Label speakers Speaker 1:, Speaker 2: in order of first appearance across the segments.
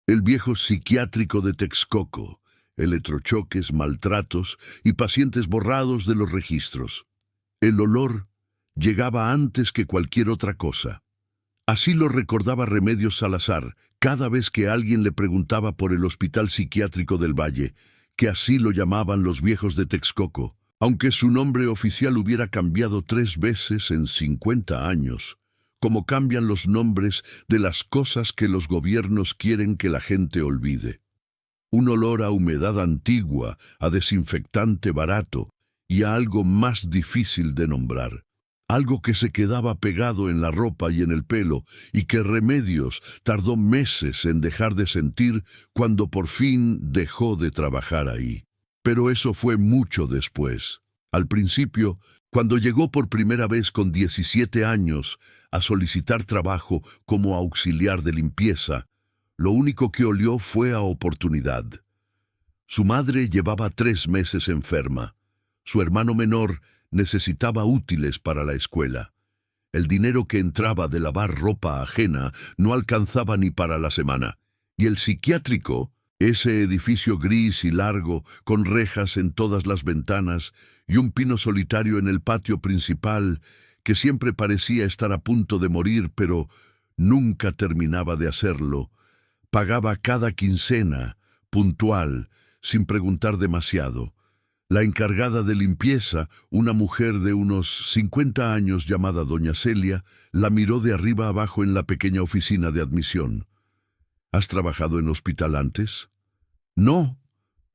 Speaker 1: El viejo psiquiátrico de Texcoco, electrochoques, maltratos y pacientes borrados de los registros. El olor llegaba antes que cualquier otra cosa. Así lo recordaba Remedios Salazar cada vez que alguien le preguntaba por el Hospital Psiquiátrico del Valle, que así lo llamaban los viejos de Texcoco, aunque su nombre oficial hubiera cambiado 3 veces en 50 años, como cambian los nombres de las cosas que los gobiernos quieren que la gente olvide. Un olor a humedad antigua, a desinfectante barato y a algo más difícil de nombrar. Algo que se quedaba pegado en la ropa y en el pelo y que Remedios tardó meses en dejar de sentir cuando por fin dejó de trabajar ahí. Pero eso fue mucho después. Al principio, cuando llegó por primera vez con 17 años a solicitar trabajo como auxiliar de limpieza, lo único que olió fue a oportunidad. Su madre llevaba 3 meses enferma. Su hermano menor necesitaba útiles para la escuela. El dinero que entraba de lavar ropa ajena no alcanzaba ni para la semana. Y el psiquiátrico, ese edificio gris y largo, con rejas en todas las ventanas y un pino solitario en el patio principal, que siempre parecía estar a punto de morir, pero nunca terminaba de hacerlo, pagaba cada quincena, puntual, sin preguntar demasiado. La encargada de limpieza, una mujer de unos 50 años llamada doña Celia, la miró de arriba abajo en la pequeña oficina de admisión. ¿Has trabajado en hospital antes? No,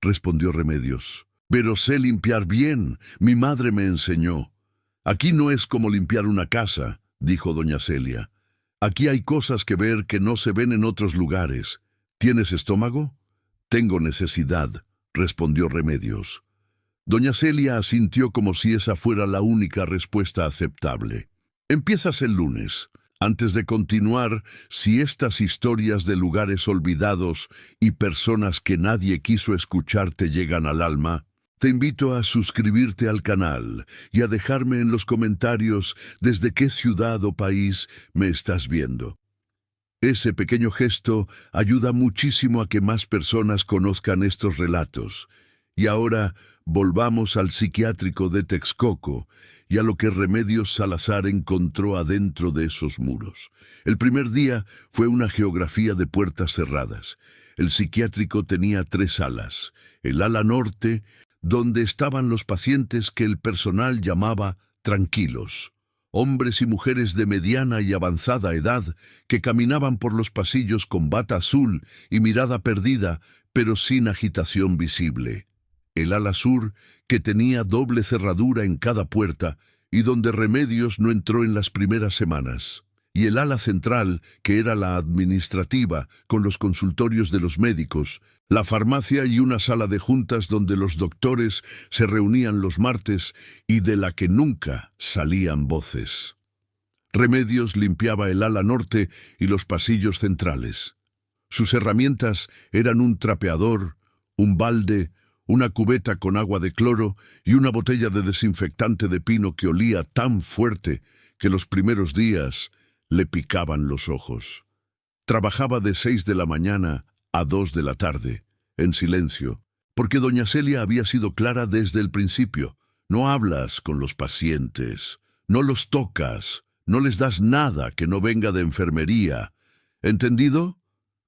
Speaker 1: respondió Remedios. Pero sé limpiar bien, mi madre me enseñó. Aquí no es como limpiar una casa, dijo doña Celia. Aquí hay cosas que ver que no se ven en otros lugares. ¿Tienes estómago? Tengo necesidad, respondió Remedios. Doña Celia asintió como si esa fuera la única respuesta aceptable. Empiezas el lunes. Antes de continuar, si estas historias de lugares olvidados y personas que nadie quiso escuchar te llegan al alma, te invito a suscribirte al canal y a dejarme en los comentarios desde qué ciudad o país me estás viendo. Ese pequeño gesto ayuda muchísimo a que más personas conozcan estos relatos. Y ahora volvamos al psiquiátrico de Texcoco y a lo que Remedios Salazar encontró adentro de esos muros. El primer día fue una geografía de puertas cerradas. El psiquiátrico tenía 3 alas. El ala norte, donde estaban los pacientes que el personal llamaba tranquilos. Hombres y mujeres de mediana y avanzada edad que caminaban por los pasillos con bata azul y mirada perdida, pero sin agitación visible. El ala sur, que tenía doble cerradura en cada puerta y donde Remedios no entró en las primeras semanas. Y el ala central, que era la administrativa, con los consultorios de los médicos, la farmacia y una sala de juntas donde los doctores se reunían los martes y de la que nunca salían voces. Remedios limpiaba el ala norte y los pasillos centrales. Sus herramientas eran un trapeador, un balde, una cubeta con agua de cloro y una botella de desinfectante de pino que olía tan fuerte que los primeros días le picaban los ojos. Trabajaba de 6 de la mañana a 2 de la tarde, en silencio, porque doña Celia había sido clara desde el principio. No hablas con los pacientes, no los tocas, no les das nada que no venga de enfermería. ¿Entendido?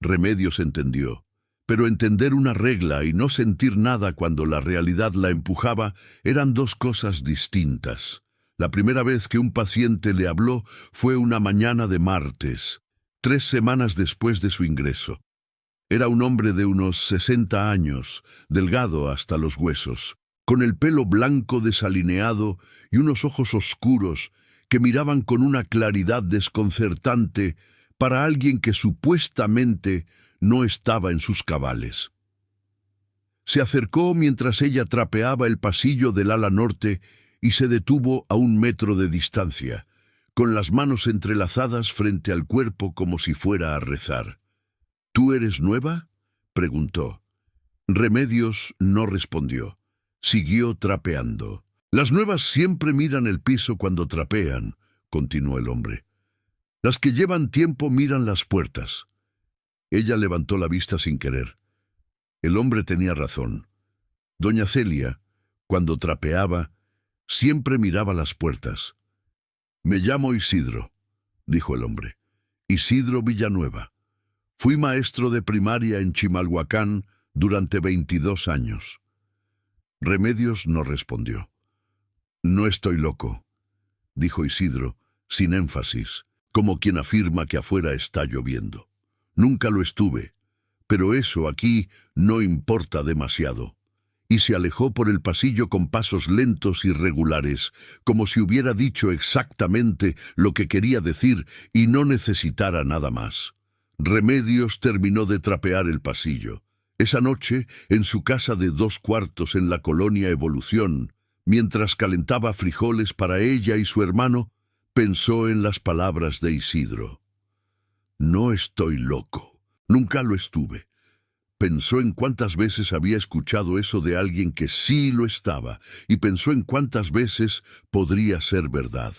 Speaker 1: Remedios entendió. Pero entender una regla y no sentir nada cuando la realidad la empujaba eran 2 cosas distintas. La primera vez que un paciente le habló fue una mañana de martes, 3 semanas después de su ingreso. Era un hombre de unos 60 años, delgado hasta los huesos, con el pelo blanco desalineado y unos ojos oscuros que miraban con una claridad desconcertante para alguien que supuestamente no estaba en sus cabales. Se acercó mientras ella trapeaba el pasillo del ala norte y se detuvo a 1 metro de distancia, con las manos entrelazadas frente al cuerpo como si fuera a rezar. ¿Tú eres nueva?, preguntó. Remedios no respondió. Siguió trapeando. Las nuevas siempre miran el piso cuando trapean, continuó el hombre. Las que llevan tiempo miran las puertas. Ella levantó la vista sin querer. El hombre tenía razón. Doña Celia, cuando trapeaba, siempre miraba las puertas. «Me llamo Isidro», dijo el hombre. «Isidro Villanueva. Fui maestro de primaria en Chimalhuacán durante 22 años». Remedios no respondió. «No estoy loco», dijo Isidro, sin énfasis, como quien afirma que afuera está lloviendo. «Nunca lo estuve, pero eso aquí no importa demasiado». Y se alejó por el pasillo con pasos lentos y regulares, como si hubiera dicho exactamente lo que quería decir y no necesitara nada más. Remedios terminó de trapear el pasillo. Esa noche, en su casa de 2 cuartos en la colonia Evolución, mientras calentaba frijoles para ella y su hermano, pensó en las palabras de Isidro. «No estoy loco. Nunca lo estuve». Pensó en cuántas veces había escuchado eso de alguien que sí lo estaba, y pensó en cuántas veces podría ser verdad.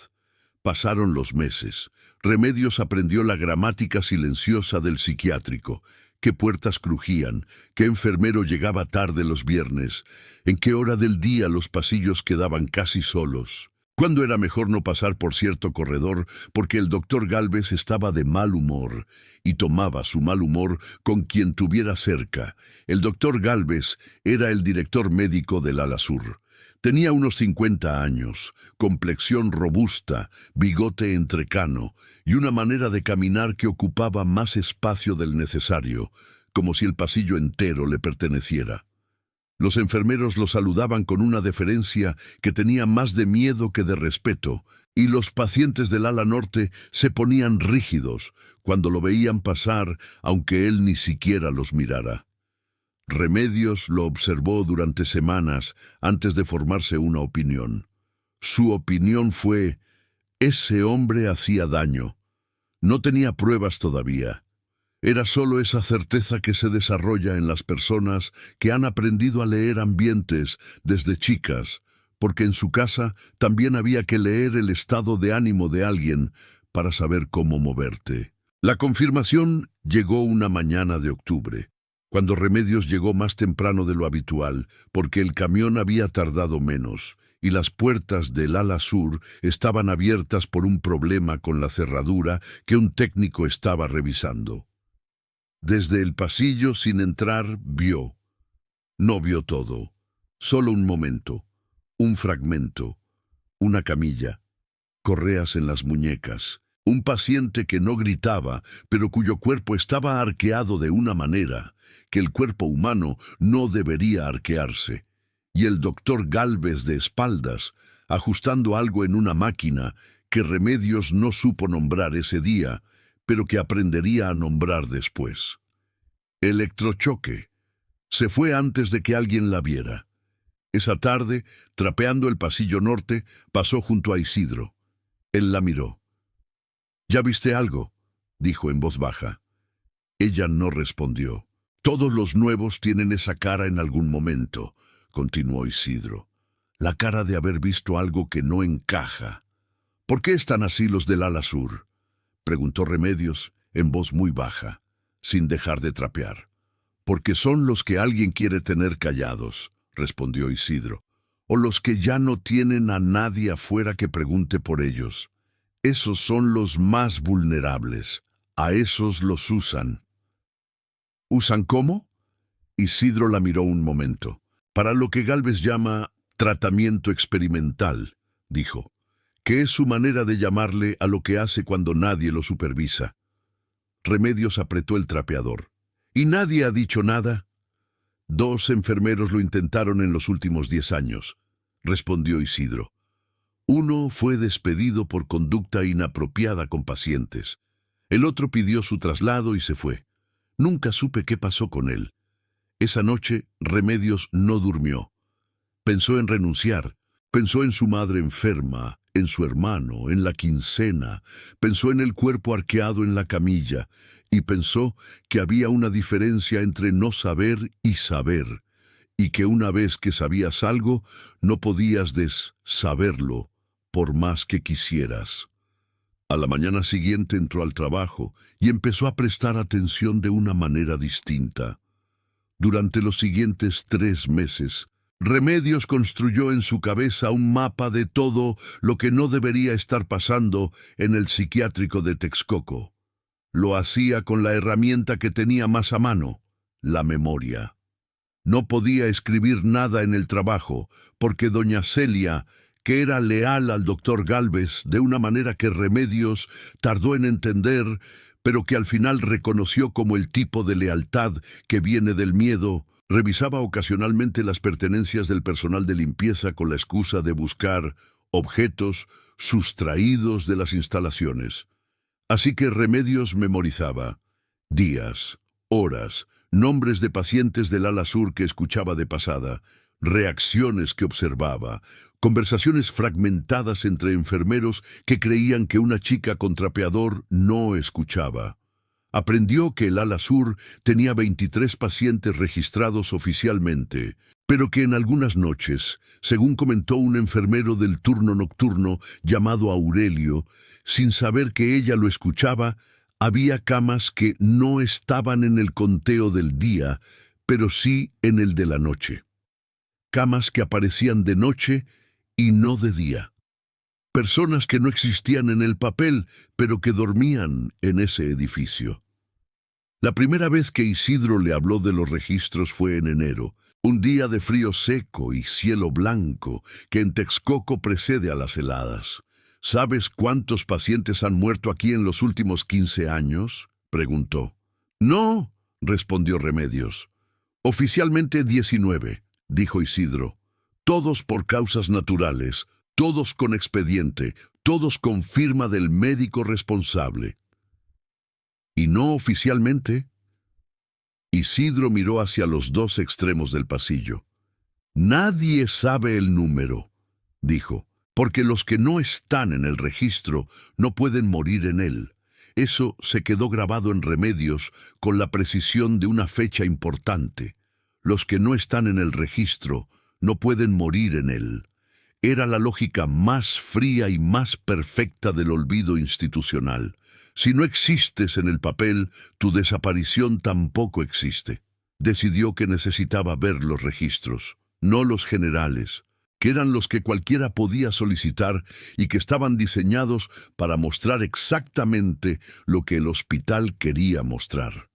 Speaker 1: Pasaron los meses. Remedios aprendió la gramática silenciosa del psiquiátrico. Qué puertas crujían, qué enfermero llegaba tarde los viernes, en qué hora del día los pasillos quedaban casi solos. Cuándo era mejor no pasar por cierto corredor porque el doctor Gálvez estaba de mal humor y tomaba su mal humor con quien tuviera cerca. El doctor Gálvez era el director médico del Ala Sur. Tenía unos 50 años, complexión robusta, bigote entrecano y una manera de caminar que ocupaba más espacio del necesario, como si el pasillo entero le perteneciera. Los enfermeros lo saludaban con una deferencia que tenía más de miedo que de respeto, y los pacientes del ala norte se ponían rígidos cuando lo veían pasar, aunque él ni siquiera los mirara. Remedios lo observó durante semanas antes de formarse una opinión. Su opinión fue: ese hombre hacía daño. No tenía pruebas todavía. Era solo esa certeza que se desarrolla en las personas que han aprendido a leer ambientes desde chicas, porque en su casa también había que leer el estado de ánimo de alguien para saber cómo moverte. La confirmación llegó una mañana de octubre, cuando Remedios llegó más temprano de lo habitual, porque el camión había tardado menos, y las puertas del ala sur estaban abiertas por un problema con la cerradura que un técnico estaba revisando. Desde el pasillo, sin entrar, vio. No vio todo, solo un momento, un fragmento, una camilla, correas en las muñecas, un paciente que no gritaba, pero cuyo cuerpo estaba arqueado de una manera que el cuerpo humano no debería arquearse, y el doctor Gálvez de espaldas, ajustando algo en una máquina que Remedios no supo nombrar ese día, pero que aprendería a nombrar después. Electrochoque. Se fue antes de que alguien la viera. Esa tarde, trapeando el pasillo norte, pasó junto a Isidro. Él la miró. «¿Ya viste algo?», dijo en voz baja. Ella no respondió. «Todos los nuevos tienen esa cara en algún momento», continuó Isidro. «La cara de haber visto algo que no encaja». «¿Por qué están así los del ala sur?», preguntó Remedios en voz muy baja, sin dejar de trapear. «Porque son los que alguien quiere tener callados», respondió Isidro, «o los que ya no tienen a nadie afuera que pregunte por ellos. Esos son los más vulnerables. A esos los usan». «¿Usan cómo?». Isidro la miró un momento. «Para lo que Gálvez llama tratamiento experimental», dijo, que es su manera de llamarle a lo que hace cuando nadie lo supervisa. Remedios apretó el trapeador. «¿Y nadie ha dicho nada?». «2 enfermeros lo intentaron en los últimos 10 años», respondió Isidro. «Uno fue despedido por conducta inapropiada con pacientes. El otro pidió su traslado y se fue. Nunca supe qué pasó con él. Esa noche Remedios no durmió. Pensó en renunciar, pensó en su madre enferma, en su hermano, en la quincena, pensó en el cuerpo arqueado en la camilla, y pensó que había una diferencia entre no saber y saber, y que una vez que sabías algo, no podías saberlo por más que quisieras. A la mañana siguiente entró al trabajo y empezó a prestar atención de una manera distinta. Durante los siguientes 3 meses, Remedios construyó en su cabeza un mapa de todo lo que no debería estar pasando en el psiquiátrico de Texcoco. Lo hacía con la herramienta que tenía más a mano, la memoria. No podía escribir nada en el trabajo, porque doña Celia, que era leal al doctor Gálvez de una manera que Remedios tardó en entender, pero que al final reconoció como el tipo de lealtad que viene del miedo, revisaba ocasionalmente las pertenencias del personal de limpieza con la excusa de buscar objetos sustraídos de las instalaciones. Así que Remedios memorizaba días, horas, nombres de pacientes del ala sur que escuchaba de pasada, reacciones que observaba, conversaciones fragmentadas entre enfermeros que creían que una chica con trapeador no escuchaba. Aprendió que el ala sur tenía 23 pacientes registrados oficialmente, pero que en algunas noches, según comentó un enfermero del turno nocturno llamado Aurelio, sin saber que ella lo escuchaba, había camas que no estaban en el conteo del día, pero sí en el de la noche. Camas que aparecían de noche y no de día. Personas que no existían en el papel, pero que dormían en ese edificio. La primera vez que Isidro le habló de los registros fue en enero, un día de frío seco y cielo blanco que en Texcoco precede a las heladas. ¿Sabes cuántos pacientes han muerto aquí en los últimos 15 años? Preguntó. No, respondió Remedios. Oficialmente 19, dijo Isidro. Todos por causas naturales, todos con expediente, todos con firma del médico responsable. ¿Y no oficialmente? Isidro miró hacia los 2 extremos del pasillo. Nadie sabe el número, dijo, porque los que no están en el registro no pueden morir en él. Eso se quedó grabado en Remedios con la precisión de una fecha importante. Los que no están en el registro no pueden morir en él. Era la lógica más fría y más perfecta del olvido institucional. Si no existes en el papel, tu desaparición tampoco existe. Decidió que necesitaba ver los registros, no los generales, que eran los que cualquiera podía solicitar y que estaban diseñados para mostrar exactamente lo que el hospital quería mostrar.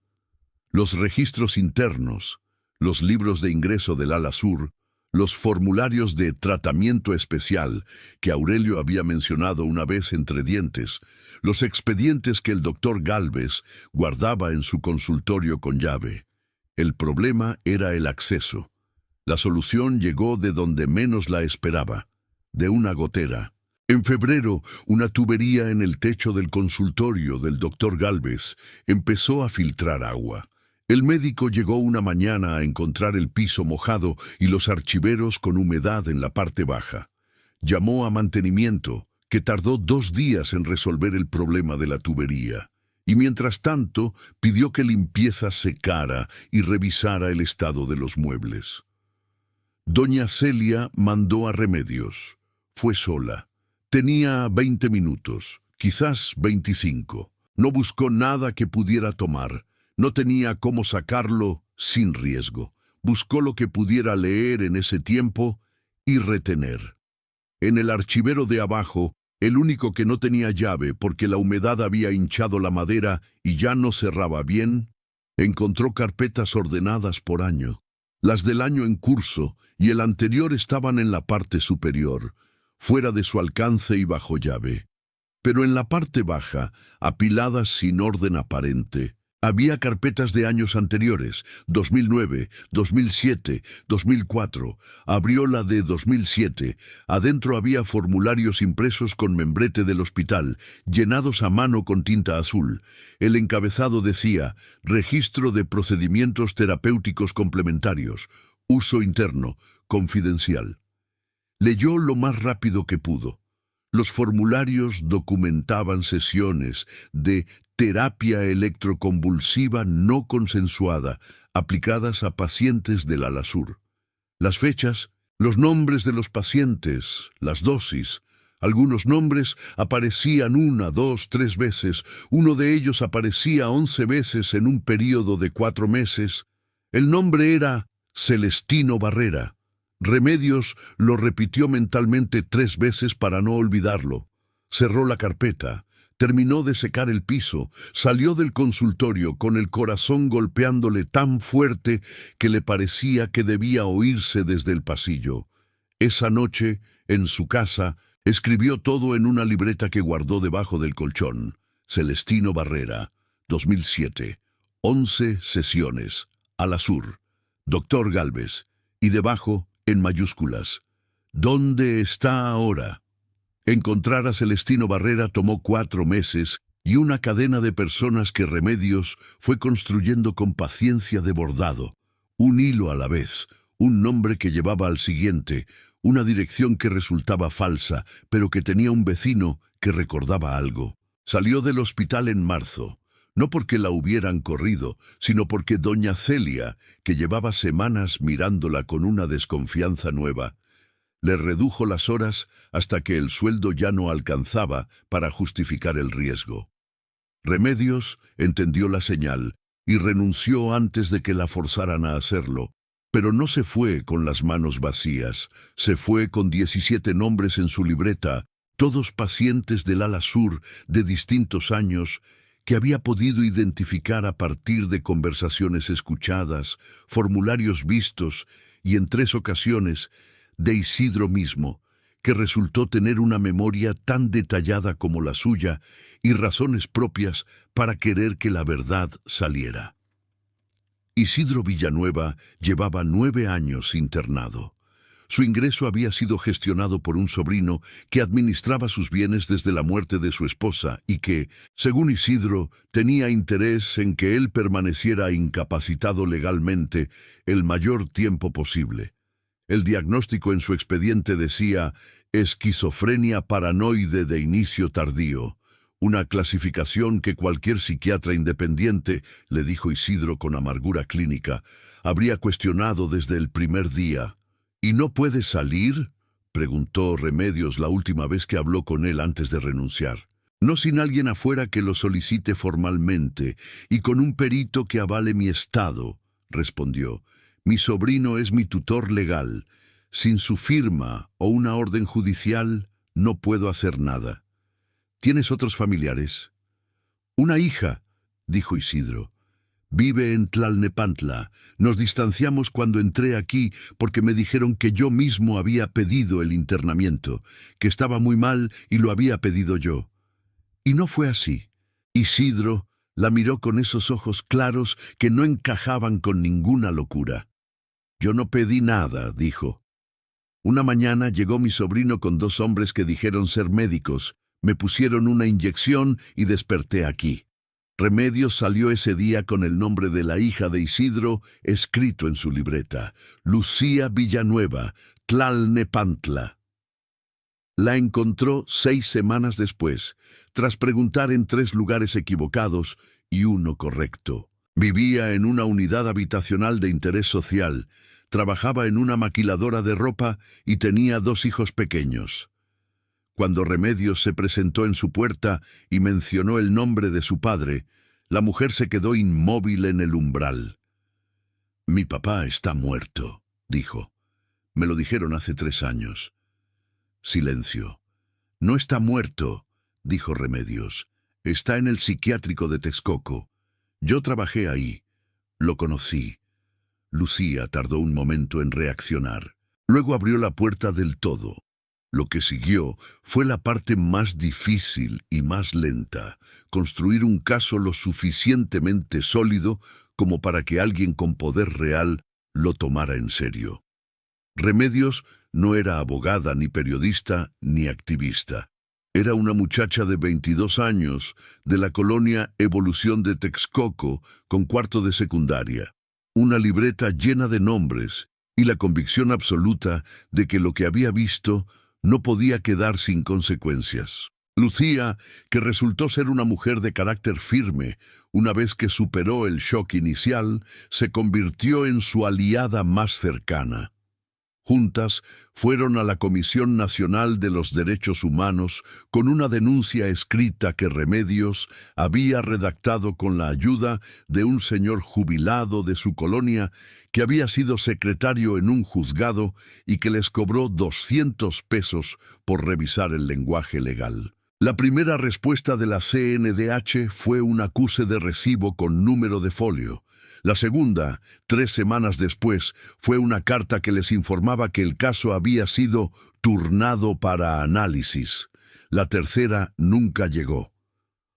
Speaker 1: Los registros internos, los libros de ingreso del ala sur, los formularios de tratamiento especial que Aurelio había mencionado una vez entre dientes, los expedientes que el doctor Gálvez guardaba en su consultorio con llave. El problema era el acceso. La solución llegó de donde menos la esperaba, de una gotera. En febrero, una tubería en el techo del consultorio del doctor Gálvez empezó a filtrar agua. El médico llegó una mañana a encontrar el piso mojado y los archiveros con humedad en la parte baja. Llamó a mantenimiento, que tardó 2 días en resolver el problema de la tubería. Y mientras tanto, pidió que limpieza secara y revisara el estado de los muebles. Doña Celia mandó a Remedios. Fue sola. Tenía 20 minutos, quizás 25. No buscó nada que pudiera tomar. No tenía cómo sacarlo sin riesgo. Buscó lo que pudiera leer en ese tiempo y retener. En el archivero de abajo, el único que no tenía llave porque la humedad había hinchado la madera y ya no cerraba bien, encontró carpetas ordenadas por año. Las del año en curso y el anterior estaban en la parte superior, fuera de su alcance y bajo llave. Pero en la parte baja, apiladas sin orden aparente, había carpetas de años anteriores, 2009, 2007, 2004. Abrió la de 2007. Adentro había formularios impresos con membrete del hospital, llenados a mano con tinta azul. El encabezado decía, Registro de procedimientos terapéuticos complementarios, uso interno, confidencial. Leyó lo más rápido que pudo. Los formularios documentaban sesiones de terapia electroconvulsiva no consensuada, aplicadas a pacientes del ala sur. Las fechas, los nombres de los pacientes, las dosis, Algunos nombres aparecían 1, 2, 3 veces. Uno de ellos aparecía 11 veces en un período de 4 meses. El nombre era Celestino Barrera. Remedios lo repitió mentalmente 3 veces para no olvidarlo. Cerró la carpeta, terminó de secar el piso, salió del consultorio con el corazón golpeándole tan fuerte que le parecía que debía oírse desde el pasillo. Esa noche, en su casa, escribió todo en una libreta que guardó debajo del colchón. Celestino Barrera, 2007, 11 sesiones, Alasur, Doctor Gálvez, y debajo, en mayúsculas, ¿dónde está ahora? Encontrar a Celestino Barrera tomó 4 meses y una cadena de personas que Remedios fue construyendo con paciencia de bordado, un hilo a la vez, un nombre que llevaba al siguiente, una dirección que resultaba falsa, pero que tenía un vecino que recordaba algo. Salió del hospital en marzo, no porque la hubieran corrido, sino porque doña Celia, que llevaba semanas mirándola con una desconfianza nueva, le redujo las horas hasta que el sueldo ya no alcanzaba para justificar el riesgo. Remedios entendió la señal y renunció antes de que la forzaran a hacerlo, pero no se fue con las manos vacías, se fue con 17 nombres en su libreta, todos pacientes del ala sur de distintos años que había podido identificar a partir de conversaciones escuchadas, formularios vistos y en 3 ocasiones de Isidro mismo, que resultó tener una memoria tan detallada como la suya y razones propias para querer que la verdad saliera. Isidro Villanueva llevaba 9 años internado. Su ingreso había sido gestionado por un sobrino que administraba sus bienes desde la muerte de su esposa y que, según Isidro, tenía interés en que él permaneciera incapacitado legalmente el mayor tiempo posible. El diagnóstico en su expediente decía esquizofrenia paranoide de inicio tardío, una clasificación que cualquier psiquiatra independiente, le dijo Isidro con amargura clínica, habría cuestionado desde el primer día. ¿Y no puede salir?, preguntó Remedios la última vez que habló con él antes de renunciar. No sin alguien afuera que lo solicite formalmente y con un perito que avale mi estado, respondió. Mi sobrino es mi tutor legal. Sin su firma o una orden judicial, no puedo hacer nada. ¿Tienes otros familiares? Una hija, dijo Isidro. Vive en Tlalnepantla. Nos distanciamos cuando entré aquí porque me dijeron que yo mismo había pedido el internamiento, que estaba muy mal y lo había pedido yo. Y no fue así. Isidro la miró con esos ojos claros que no encajaban con ninguna locura. Yo no pedí nada, dijo. Una mañana llegó mi sobrino con 2 hombres que dijeron ser médicos. Me pusieron una inyección y desperté aquí. Remedios salió ese día con el nombre de la hija de Isidro escrito en su libreta. Lucía Villanueva, Tlalnepantla. La encontró 6 semanas después, tras preguntar en 3 lugares equivocados y uno correcto. Vivía en una unidad habitacional de interés social, trabajaba en una maquiladora de ropa y tenía 2 hijos pequeños. Cuando Remedios se presentó en su puerta y mencionó el nombre de su padre, la mujer se quedó inmóvil en el umbral. «Mi papá está muerto», dijo. «Me lo dijeron hace 3 años». Silencio. «No está muerto», dijo Remedios. «Está en el psiquiátrico de Texcoco. Yo trabajé ahí. Lo conocí». Lucía tardó un momento en reaccionar. Luego abrió la puerta del todo. Lo que siguió fue la parte más difícil y más lenta, construir un caso lo suficientemente sólido como para que alguien con poder real lo tomara en serio. Remedios no era abogada, ni periodista, ni activista. Era una muchacha de 22 años, de la colonia Evolución de Texcoco, con 4º de secundaria. Una libreta llena de nombres y la convicción absoluta de que lo que había visto no podía quedar sin consecuencias. Lucía, que resultó ser una mujer de carácter firme, una vez que superó el shock inicial, se convirtió en su aliada más cercana. Juntas, fueron a la Comisión Nacional de los Derechos Humanos con una denuncia escrita que Remedios había redactado con la ayuda de un señor jubilado de su colonia que había sido secretario en un juzgado y que les cobró 200 pesos por revisar el lenguaje legal. La primera respuesta de la CNDH fue un acuse de recibo con número de folio. La segunda, 3 semanas después, fue una carta que les informaba que el caso había sido turnado para análisis. La tercera nunca llegó.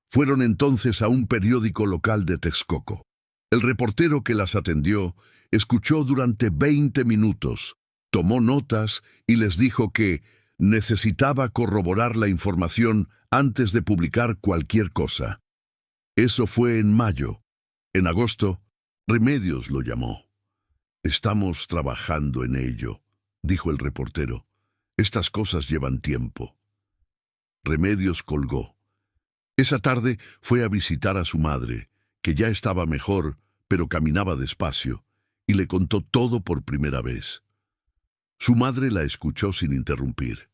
Speaker 1: Fueron entonces a un periódico local de Texcoco. El reportero que las atendió escuchó durante 20 minutos, tomó notas y les dijo que necesitaba corroborar la información antes de publicar cualquier cosa. Eso fue en mayo. En agosto, Remedios lo llamó. «Estamos trabajando en ello», dijo el reportero. «Estas cosas llevan tiempo». Remedios colgó. Esa tarde fue a visitar a su madre, que ya estaba mejor, pero caminaba despacio, y le contó todo por primera vez. Su madre la escuchó sin interrumpir.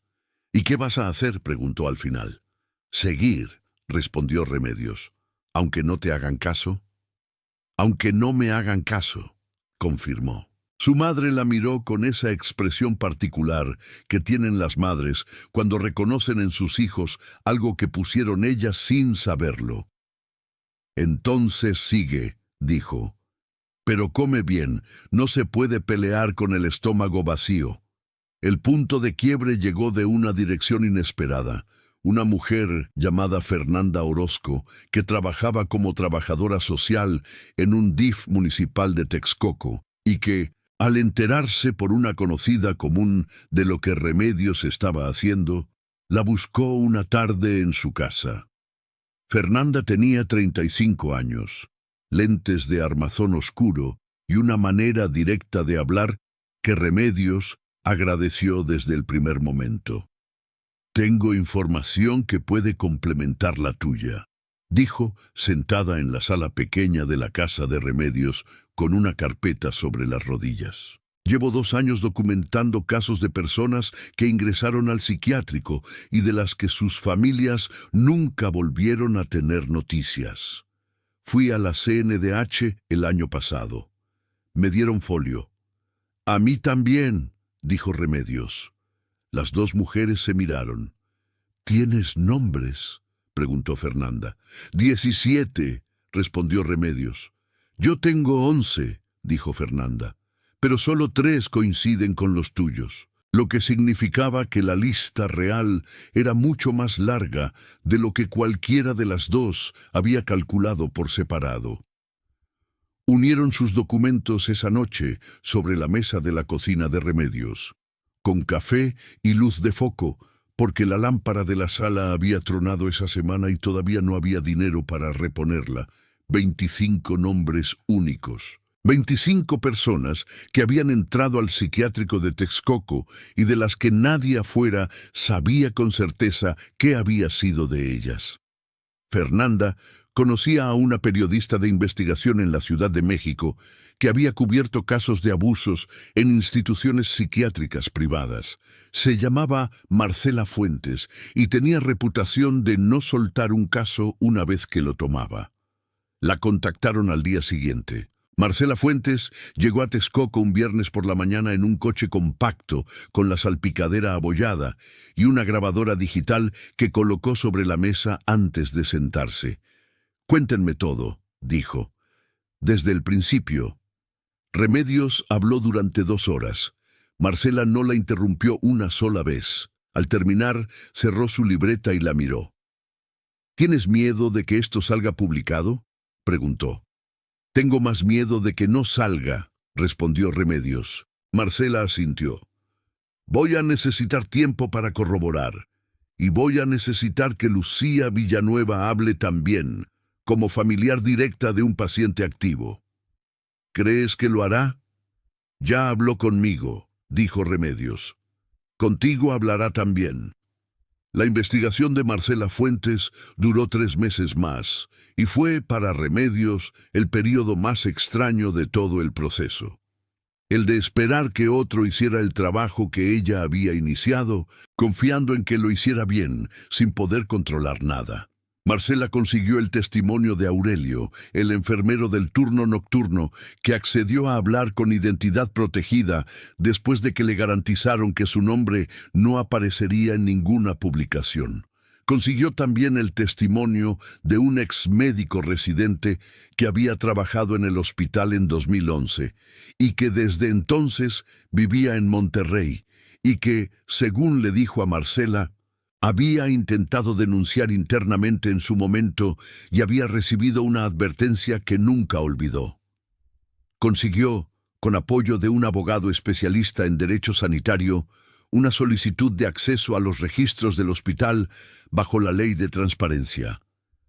Speaker 1: «¿Y qué vas a hacer?», preguntó al final. «Seguir», respondió Remedios. «¿Aunque no te hagan caso?» «Aunque no me hagan caso», confirmó. Su madre la miró con esa expresión particular que tienen las madres cuando reconocen en sus hijos algo que pusieron ellas sin saberlo. «Entonces sigue», dijo. «Pero come bien, no se puede pelear con el estómago vacío». El punto de quiebre llegó de una dirección inesperada. Una mujer llamada Fernanda Orozco, que trabajaba como trabajadora social en un DIF municipal de Texcoco, y que, al enterarse por una conocida común de lo que Remedios estaba haciendo, la buscó una tarde en su casa. Fernanda tenía 35 años, lentes de armazón oscuro y una manera directa de hablar que Remedios agradeció desde el primer momento. «Tengo información que puede complementar la tuya», dijo, sentada en la sala pequeña de la casa de Remedios con una carpeta sobre las rodillas. «Llevo 2 años documentando casos de personas que ingresaron al psiquiátrico y de las que sus familias nunca volvieron a tener noticias. Fui a la CNDH el año pasado. Me dieron folio». «A mí también», dijo Remedios. Las 2 mujeres se miraron. «¿Tienes nombres?», preguntó Fernanda. «17», respondió Remedios. «Yo tengo 11», dijo Fernanda, «pero solo 3 coinciden con los tuyos», lo que significaba que la lista real era mucho más larga de lo que cualquiera de las 2 había calculado por separado. Unieron sus documentos esa noche sobre la mesa de la cocina de Remedios, con café y luz de foco, porque la lámpara de la sala había tronado esa semana y todavía no había dinero para reponerla. 25 nombres únicos. 25 personas que habían entrado al psiquiátrico de Texcoco y de las que nadie afuera sabía con certeza qué había sido de ellas. Fernanda conocía a una periodista de investigación en la Ciudad de México que había cubierto casos de abusos en instituciones psiquiátricas privadas. Se llamaba Marcela Fuentes y tenía reputación de no soltar un caso una vez que lo tomaba. La contactaron al día siguiente. Marcela Fuentes llegó a Texcoco un viernes por la mañana en un coche compacto con la salpicadera abollada y una grabadora digital que colocó sobre la mesa antes de sentarse. «Cuéntenme todo», dijo. «Desde el principio». Remedios habló durante 2 horas. Marcela no la interrumpió una sola vez. Al terminar, cerró su libreta y la miró. «¿Tienes miedo de que esto salga publicado?», preguntó. «Tengo más miedo de que no salga», respondió Remedios. Marcela asintió. «Voy a necesitar tiempo para corroborar, y voy a necesitar que Lucía Villanueva hable también, como familiar directa de un paciente activo». «¿Crees que lo hará?». «Ya habló conmigo», dijo Remedios. «Contigo hablará también». La investigación de Marcela Fuentes duró 3 meses más y fue para Remedios el período más extraño de todo el proceso. el de esperar que otro hiciera el trabajo que ella había iniciado, confiando en que lo hiciera bien, sin poder controlar nada. Marcela consiguió el testimonio de Aurelio, el enfermero del turno nocturno, que accedió a hablar con identidad protegida después de que le garantizaron que su nombre no aparecería en ninguna publicación. Consiguió también el testimonio de un exmédico residente que había trabajado en el hospital en 2011 y que desde entonces vivía en Monterrey y que, según le dijo a Marcela, había intentado denunciar internamente en su momento y había recibido una advertencia que nunca olvidó. Consiguió, con apoyo de un abogado especialista en derecho sanitario, una solicitud de acceso a los registros del hospital bajo la ley de transparencia,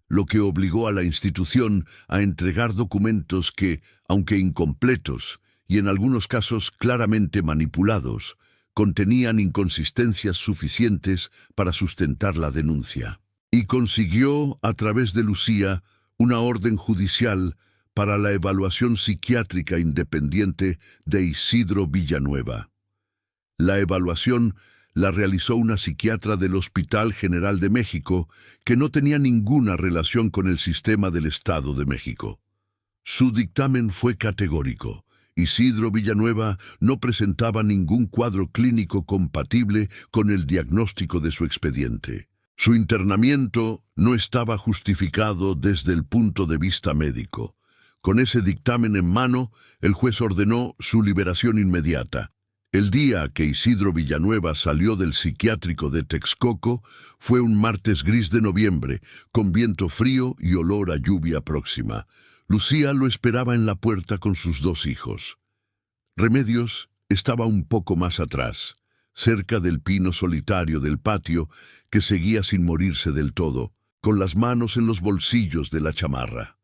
Speaker 1: lo que obligó a la institución a entregar documentos que, aunque incompletos y en algunos casos claramente manipulados, contenían inconsistencias suficientes para sustentar la denuncia. Y consiguió, a través de Lucía, una orden judicial para la evaluación psiquiátrica independiente de Isidro Villanueva. La evaluación la realizó una psiquiatra del Hospital General de México que no tenía ninguna relación con el sistema del Estado de México. Su dictamen fue categórico. Isidro Villanueva no presentaba ningún cuadro clínico compatible con el diagnóstico de su expediente. Su internamiento no estaba justificado desde el punto de vista médico. Con ese dictamen en mano, el juez ordenó su liberación inmediata. El día que Isidro Villanueva salió del psiquiátrico de Texcoco fue un martes gris de noviembre, con viento frío y olor a lluvia próxima. Lucía lo esperaba en la puerta con sus 2 hijos. Remedios estaba un poco más atrás, cerca del pino solitario del patio que seguía sin morirse del todo, con las manos en los bolsillos de la chamarra.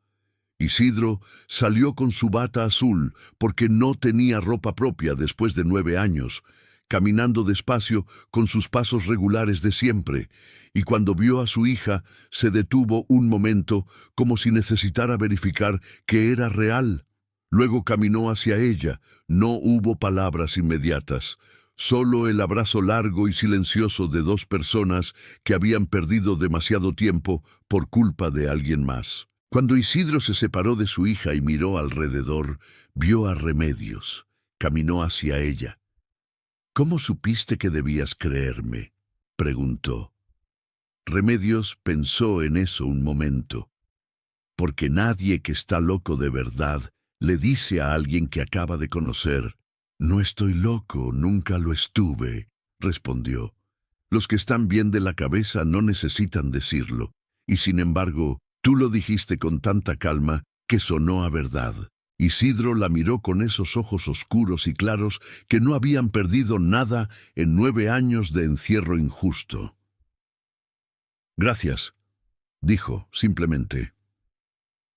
Speaker 1: Isidro salió con su bata azul porque no tenía ropa propia después de 9 años, caminando despacio con sus pasos regulares de siempre, y cuando vio a su hija se detuvo un momento como si necesitara verificar que era real. Luego caminó hacia ella. No hubo palabras inmediatas, solo el abrazo largo y silencioso de 2 personas que habían perdido demasiado tiempo por culpa de alguien más. Cuando Isidro se separó de su hija y miró alrededor, vio a Remedios. Caminó hacia ella. «¿Cómo supiste que debías creerme?», preguntó. Remedios pensó en eso un momento. Porque nadie que está loco de verdad le dice a alguien que acaba de conocer: «No estoy loco, nunca lo estuve», respondió. Los que están bien de la cabeza no necesitan decirlo, y sin embargo, tú lo dijiste con tanta calma que sonó a verdad. Isidro la miró con esos ojos oscuros y claros que no habían perdido nada en 9 años de encierro injusto. «Gracias», dijo simplemente.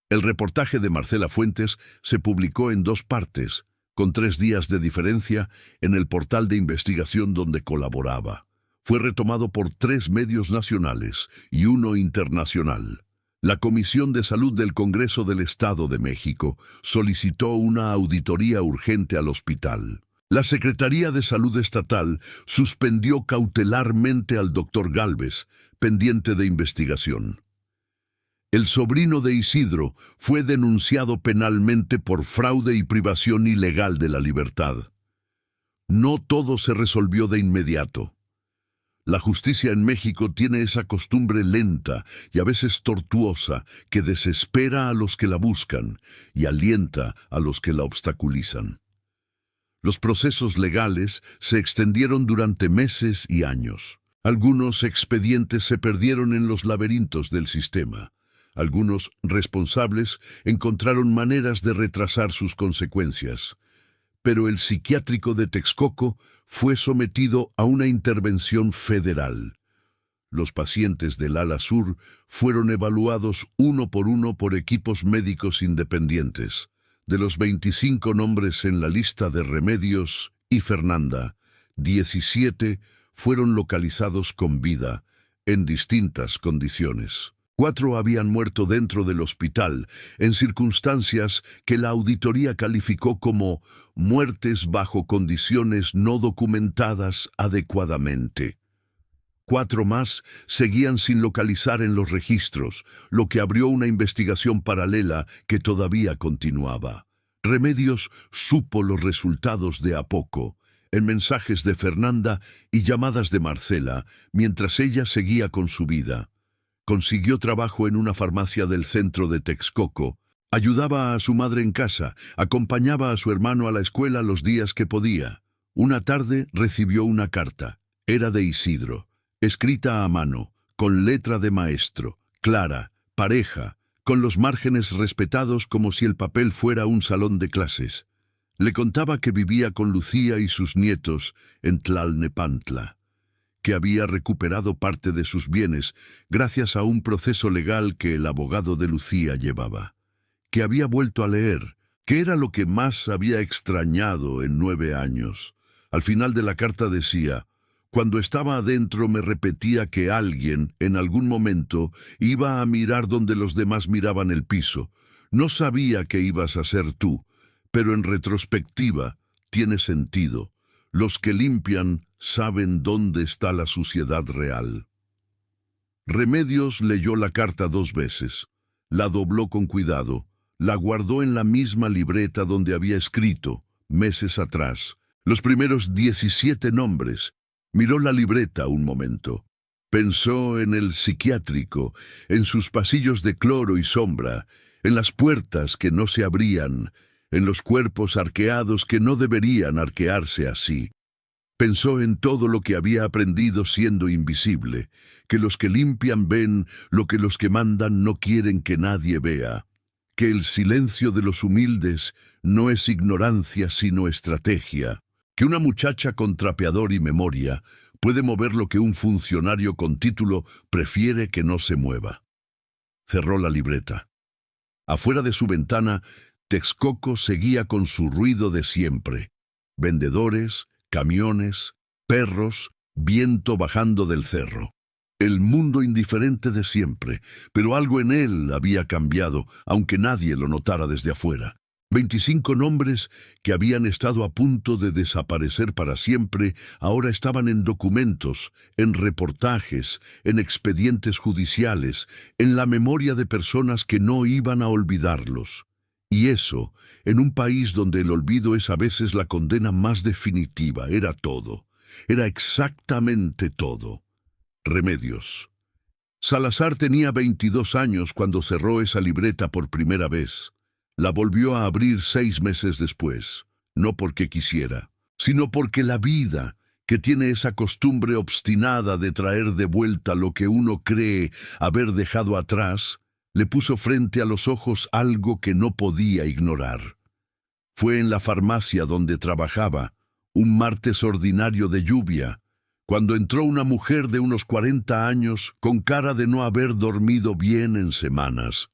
Speaker 1: El reportaje de Marcela Fuentes se publicó en 2 partes, con 3 días de diferencia, en el portal de investigación donde colaboraba. Fue retomado por 3 medios nacionales y 1 internacional. La Comisión de Salud del Congreso del Estado de México solicitó una auditoría urgente al hospital. La Secretaría de Salud Estatal suspendió cautelarmente al Dr. Gálvez, pendiente de investigación. El sobrino de Isidro fue denunciado penalmente por fraude y privación ilegal de la libertad. No todo se resolvió de inmediato. La justicia en México tiene esa costumbre lenta y a veces tortuosa que desespera a los que la buscan y alienta a los que la obstaculizan. Los procesos legales se extendieron durante meses y años. Algunos expedientes se perdieron en los laberintos del sistema. Algunos responsables encontraron maneras de retrasar sus consecuencias. Pero el psiquiátrico de Texcoco fue sometido a una intervención federal. Los pacientes del ala sur fueron evaluados uno por equipos médicos independientes. De los 25 nombres en la lista de Remedios y Fernanda, 17 fueron localizados con vida, en distintas condiciones. 4 habían muerto dentro del hospital, en circunstancias que la auditoría calificó como muertes bajo condiciones no documentadas adecuadamente. 4 más seguían sin localizar en los registros, lo que abrió una investigación paralela que todavía continuaba. Remedios supo los resultados de a poco, en mensajes de Fernanda y llamadas de Marcela, mientras ella seguía con su vida. Consiguió trabajo en una farmacia del centro de Texcoco, ayudaba a su madre en casa, acompañaba a su hermano a la escuela los días que podía. Una tarde recibió una carta. Era de Isidro, escrita a mano, con letra de maestro, clara, pareja, con los márgenes respetados como si el papel fuera un salón de clases. Le contaba que vivía con Lucía y sus nietos en Tlalnepantla, que había recuperado parte de sus bienes gracias a un proceso legal que el abogado de Lucía llevaba, que había vuelto a leer, que era lo que más había extrañado en 9 años. Al final de la carta decía: cuando estaba adentro me repetía que alguien, en algún momento, iba a mirar donde los demás miraban el piso. No sabía que ibas a ser tú, pero en retrospectiva tiene sentido. Los que limpian saben dónde está la suciedad real. Remedios leyó la carta 2 veces. La dobló con cuidado. La guardó en la misma libreta donde había escrito, meses atrás, los primeros 17 nombres. Miró la libreta un momento. Pensó en el psiquiátrico, en sus pasillos de cloro y sombra, en las puertas que no se abrían, en los cuerpos arqueados que no deberían arquearse así. Pensó en todo lo que había aprendido siendo invisible, que los que limpian ven lo que los que mandan no quieren que nadie vea, que el silencio de los humildes no es ignorancia sino estrategia, que una muchacha con trapeador y memoria puede mover lo que un funcionario con título prefiere que no se mueva. Cerró la libreta. Afuera de su ventana, Texcoco seguía con su ruido de siempre. Vendedores, camiones, perros, viento bajando del cerro. El mundo indiferente de siempre, pero algo en él había cambiado, aunque nadie lo notara desde afuera. 25 nombres que habían estado a punto de desaparecer para siempre, ahora estaban en documentos, en reportajes, en expedientes judiciales, en la memoria de personas que no iban a olvidarlos. Y eso, en un país donde el olvido es a veces la condena más definitiva, era todo. Era exactamente todo. Remedios. Salazar tenía 22 años cuando cerró esa libreta por primera vez. La volvió a abrir 6 meses después, no porque quisiera, sino porque la vida, que tiene esa costumbre obstinada de traer de vuelta lo que uno cree haber dejado atrás, le puso frente a los ojos algo que no podía ignorar. Fue en la farmacia donde trabajaba, un martes ordinario de lluvia, cuando entró una mujer de unos 40 años con cara de no haber dormido bien en semanas.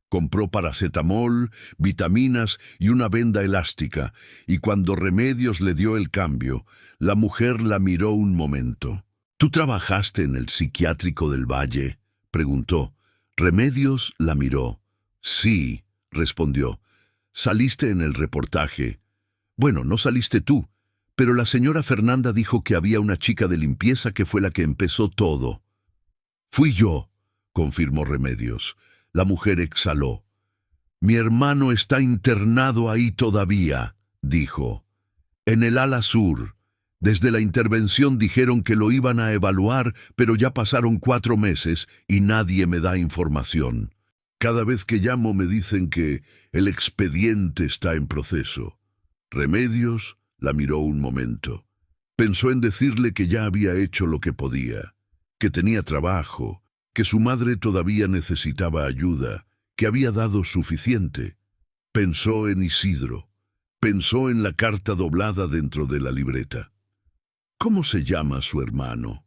Speaker 1: Compró paracetamol, vitaminas y una venda elástica, y cuando Remedios le dio el cambio, la mujer la miró un momento. ¿Tú trabajaste en el psiquiátrico del Valle?, preguntó. Remedios la miró. Sí, respondió. ¿Saliste en el reportaje? Bueno, no saliste tú, pero la señora Fernanda dijo que había una chica de limpieza que fue la que empezó todo. Fui yo, confirmó Remedios. La mujer exhaló. Mi hermano está internado ahí todavía, dijo. En el ala sur. Desde la intervención dijeron que lo iban a evaluar, pero ya pasaron 4 meses y nadie me da información. Cada vez que llamo me dicen que el expediente está en proceso. Remedios la miró un momento. Pensó en decirle que ya había hecho lo que podía, que tenía trabajo, que su madre todavía necesitaba ayuda, que había dado suficiente. Pensó en Isidro. Pensó en la carta doblada dentro de la libreta. ¿Cómo se llama su hermano?,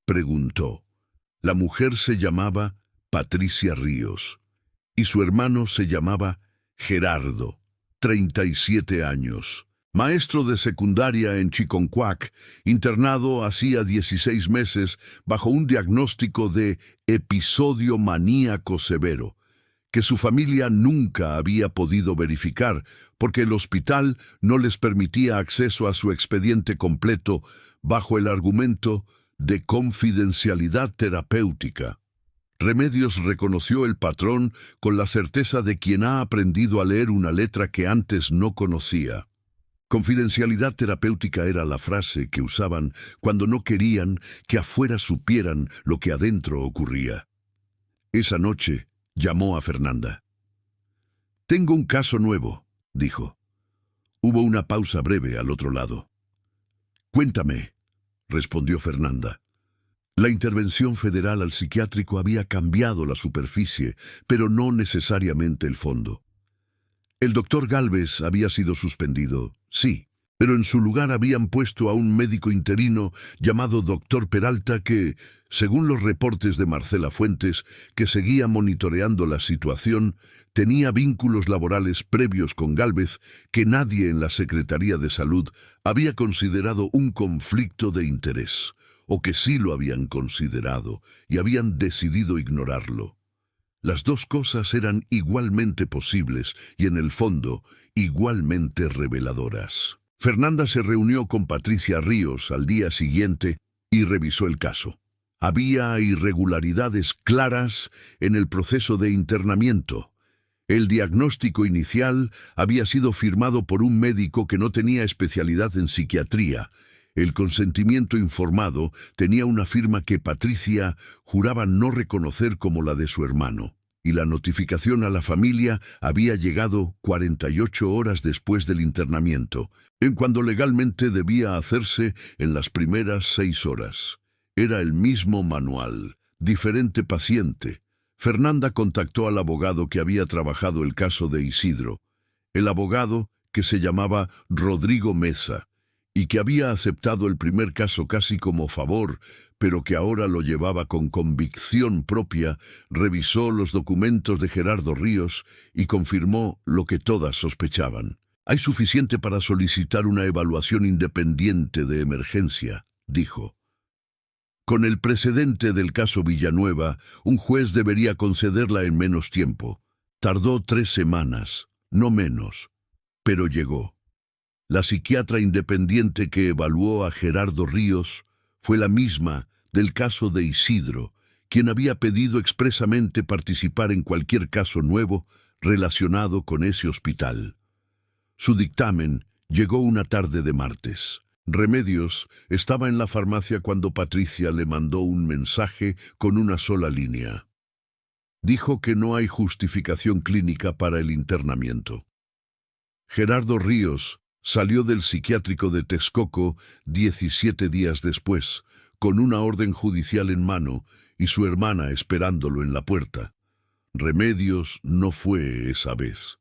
Speaker 1: preguntó. La mujer se llamaba Patricia Ríos, y su hermano se llamaba Gerardo, 37 años, maestro de secundaria en Chiconcuac, internado hacía 16 meses bajo un diagnóstico de episodio maníaco severo, que su familia nunca había podido verificar porque el hospital no les permitía acceso a su expediente completo bajo el argumento de confidencialidad terapéutica. Remedios reconoció el patrón con la certeza de quien ha aprendido a leer una letra que antes no conocía. Confidencialidad terapéutica era la frase que usaban cuando no querían que afuera supieran lo que adentro ocurría. Esa noche llamó a Fernanda. «Tengo un caso nuevo», dijo. Hubo una pausa breve al otro lado. «Cuéntame», respondió Fernanda. La intervención federal al psiquiátrico había cambiado la superficie, pero no necesariamente el fondo. El doctor Gálvez había sido suspendido, sí, pero en su lugar habían puesto a un médico interino llamado doctor Peralta que, según los reportes de Marcela Fuentes, que seguía monitoreando la situación, tenía vínculos laborales previos con Gálvez que nadie en la Secretaría de Salud había considerado un conflicto de interés, o que sí lo habían considerado y habían decidido ignorarlo. Las dos cosas eran igualmente posibles y, en el fondo, igualmente reveladoras. Fernanda se reunió con Patricia Ríos al día siguiente y revisó el caso. Había irregularidades claras en el proceso de internamiento. El diagnóstico inicial había sido firmado por un médico que no tenía especialidad en psiquiatría. El consentimiento informado tenía una firma que Patricia juraba no reconocer como la de su hermano, y la notificación a la familia había llegado 48 horas después del internamiento, en cuando legalmente debía hacerse en las primeras 6 horas. Era el mismo manual, diferente paciente. Fernanda contactó al abogado que había trabajado el caso de Isidro, el abogado que se llamaba Rodrigo Mesa, y que había aceptado el primer caso casi como favor, pero que ahora lo llevaba con convicción propia, revisó los documentos de Gerardo Ríos y confirmó lo que todas sospechaban. «Hay suficiente para solicitar una evaluación independiente de emergencia», dijo. «Con el precedente del caso Villanueva, un juez debería concederla en menos tiempo. Tardó 3 semanas, no menos, pero llegó». La psiquiatra independiente que evaluó a Gerardo Ríos fue la misma del caso de Isidro, quien había pedido expresamente participar en cualquier caso nuevo relacionado con ese hospital. Su dictamen llegó una tarde de martes. Remedios estaba en la farmacia cuando Patricia le mandó un mensaje con una sola línea. Dijo que no hay justificación clínica para el internamiento. Gerardo Ríos salió del psiquiátrico de Texcoco 17 días después, con una orden judicial en mano y su hermana esperándolo en la puerta. Remedios no fue esa vez.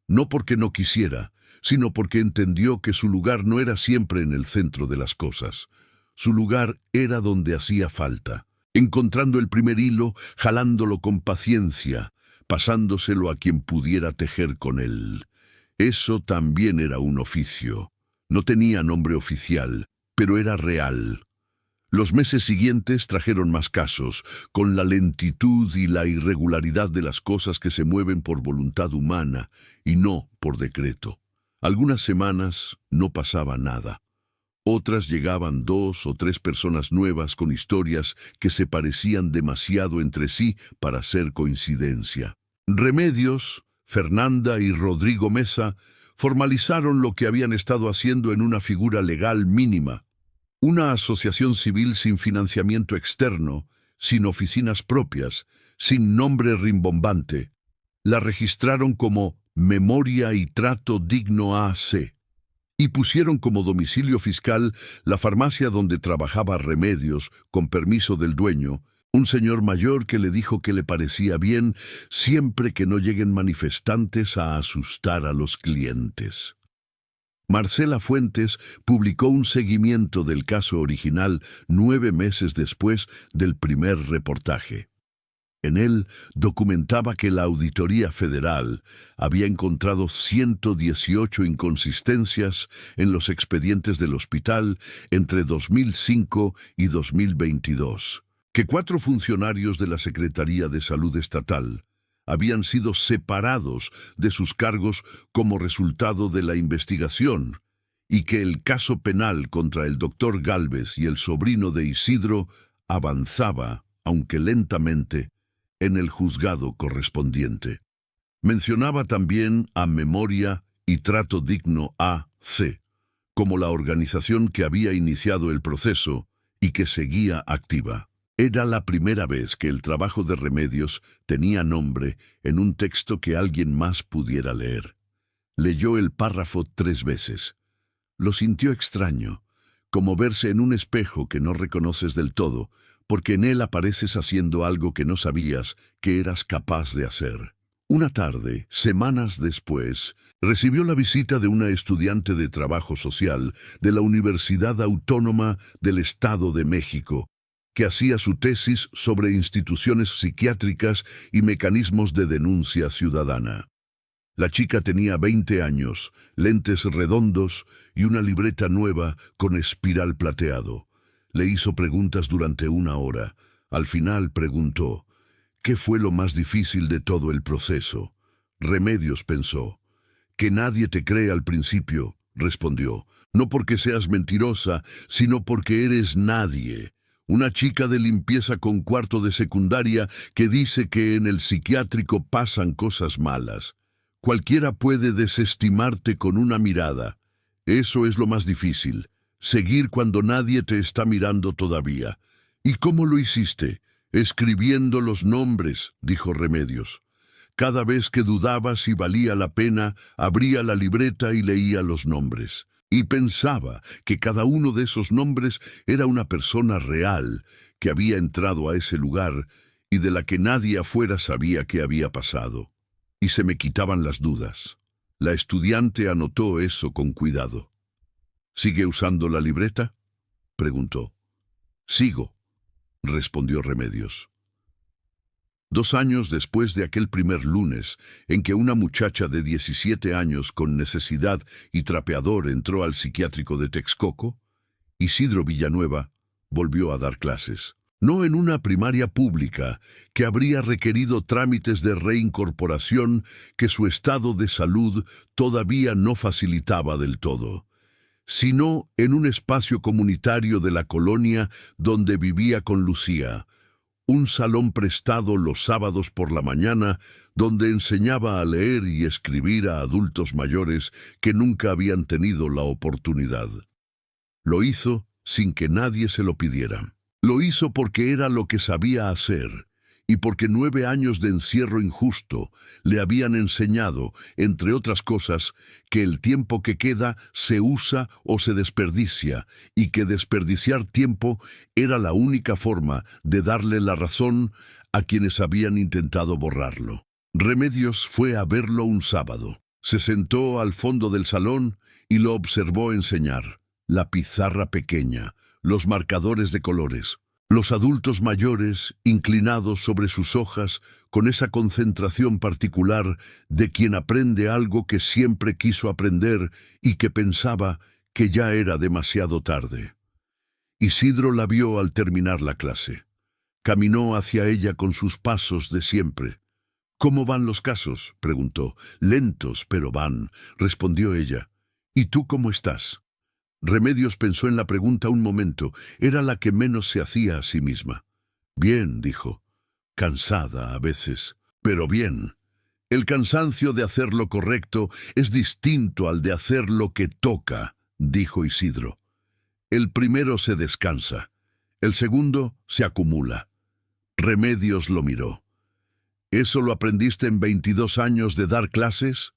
Speaker 1: No porque no quisiera, sino porque entendió que su lugar no era siempre en el centro de las cosas. Su lugar era donde hacía falta, encontrando el primer hilo, jalándolo con paciencia, pasándoselo a quien pudiera tejer con él. Eso también era un oficio. No tenía nombre oficial, pero era real. Los meses siguientes trajeron más casos, con la lentitud y la irregularidad de las cosas que se mueven por voluntad humana y no por decreto. Algunas semanas no pasaba nada. Otras llegaban 2 o 3 personas nuevas con historias que se parecían demasiado entre sí para ser coincidencia. Remedios, Fernanda y Rodrigo Mesa formalizaron lo que habían estado haciendo en una figura legal mínima, una asociación civil sin financiamiento externo, sin oficinas propias, sin nombre rimbombante. La registraron como Memoria y Trato Digno AC y pusieron como domicilio fiscal la farmacia donde trabajaba Remedios, con permiso del dueño, un señor mayor que le dijo que le parecía bien siempre que no lleguen manifestantes a asustar a los clientes. Marcela Fuentes publicó un seguimiento del caso original 9 meses después del primer reportaje. En él documentaba que la Auditoría Federal había encontrado 118 inconsistencias en los expedientes del hospital entre 2005 y 2022, que 4 funcionarios de la Secretaría de Salud Estatal habían sido separados de sus cargos como resultado de la investigación y que el caso penal contra el doctor Gálvez y el sobrino de Isidro avanzaba, aunque lentamente, en el juzgado correspondiente. Mencionaba también a Memoria y Trato Digno AC como la organización que había iniciado el proceso y que seguía activa. Era la primera vez que el trabajo de Remedios tenía nombre en un texto que alguien más pudiera leer. Leyó el párrafo 3 veces. Lo sintió extraño, como verse en un espejo que no reconoces del todo, porque en él apareces haciendo algo que no sabías que eras capaz de hacer. Una tarde, semanas después, recibió la visita de una estudiante de trabajo social de la Universidad Autónoma del Estado de México, que hacía su tesis sobre instituciones psiquiátricas y mecanismos de denuncia ciudadana. La chica tenía 20 años, lentes redondos y una libreta nueva con espiral plateado. Le hizo preguntas durante 1 hora. Al final preguntó, ¿qué fue lo más difícil de todo el proceso? Remedios pensó. Que nadie te cree al principio, respondió. No porque seas mentirosa, sino porque eres nadie. Una chica de limpieza con cuarto de secundaria que dice que en el psiquiátrico pasan cosas malas. Cualquiera puede desestimarte con una mirada. Eso es lo más difícil. Seguir cuando nadie te está mirando todavía. ¿Y cómo lo hiciste? Escribiendo los nombres, dijo Remedios. Cada vez que dudaba si valía la pena, abría la libreta y leía los nombres. Y pensaba que cada uno de esos nombres era una persona real que había entrado a ese lugar y de la que nadie afuera sabía qué había pasado. Y se me quitaban las dudas. La estudiante anotó eso con cuidado. ¿Sigue usando la libreta?, preguntó. Sigo, respondió Remedios. 2 años después de aquel primer lunes en que una muchacha de 17 años con necesidad y trapeador entró al psiquiátrico de Texcoco, Isidro Villanueva volvió a dar clases. No en una primaria pública que habría requerido trámites de reincorporación que su estado de salud todavía no facilitaba del todo, sino en un espacio comunitario de la colonia donde vivía con Lucía, un salón prestado los sábados por la mañana donde enseñaba a leer y escribir a adultos mayores que nunca habían tenido la oportunidad. Lo hizo sin que nadie se lo pidiera. Lo hizo porque era lo que sabía hacer y porque 9 años de encierro injusto le habían enseñado, entre otras cosas, que el tiempo que queda se usa o se desperdicia y que desperdiciar tiempo era la única forma de darle la razón a quienes habían intentado borrarlo. Remedios fue a verlo un sábado. Se sentó al fondo del salón y lo observó enseñar. La pizarra pequeña, los marcadores de colores, los adultos mayores inclinados sobre sus hojas con esa concentración particular de quien aprende algo que siempre quiso aprender y que pensaba que ya era demasiado tarde. Isidro la vio al terminar la clase. Caminó hacia ella con sus pasos de siempre. «¿Cómo van los casos?», preguntó. «Lentos, pero van», respondió ella. «¿Y tú cómo estás?». Remedios pensó en la pregunta un momento. Era la que menos se hacía a sí misma. «Bien», dijo. «Cansada a veces, pero bien. El cansancio de hacer lo correcto es distinto al de hacer lo que toca», dijo Isidro. «El primero se descansa, el segundo se acumula». Remedios lo miró. «¿Eso lo aprendiste en 22 años de dar clases?».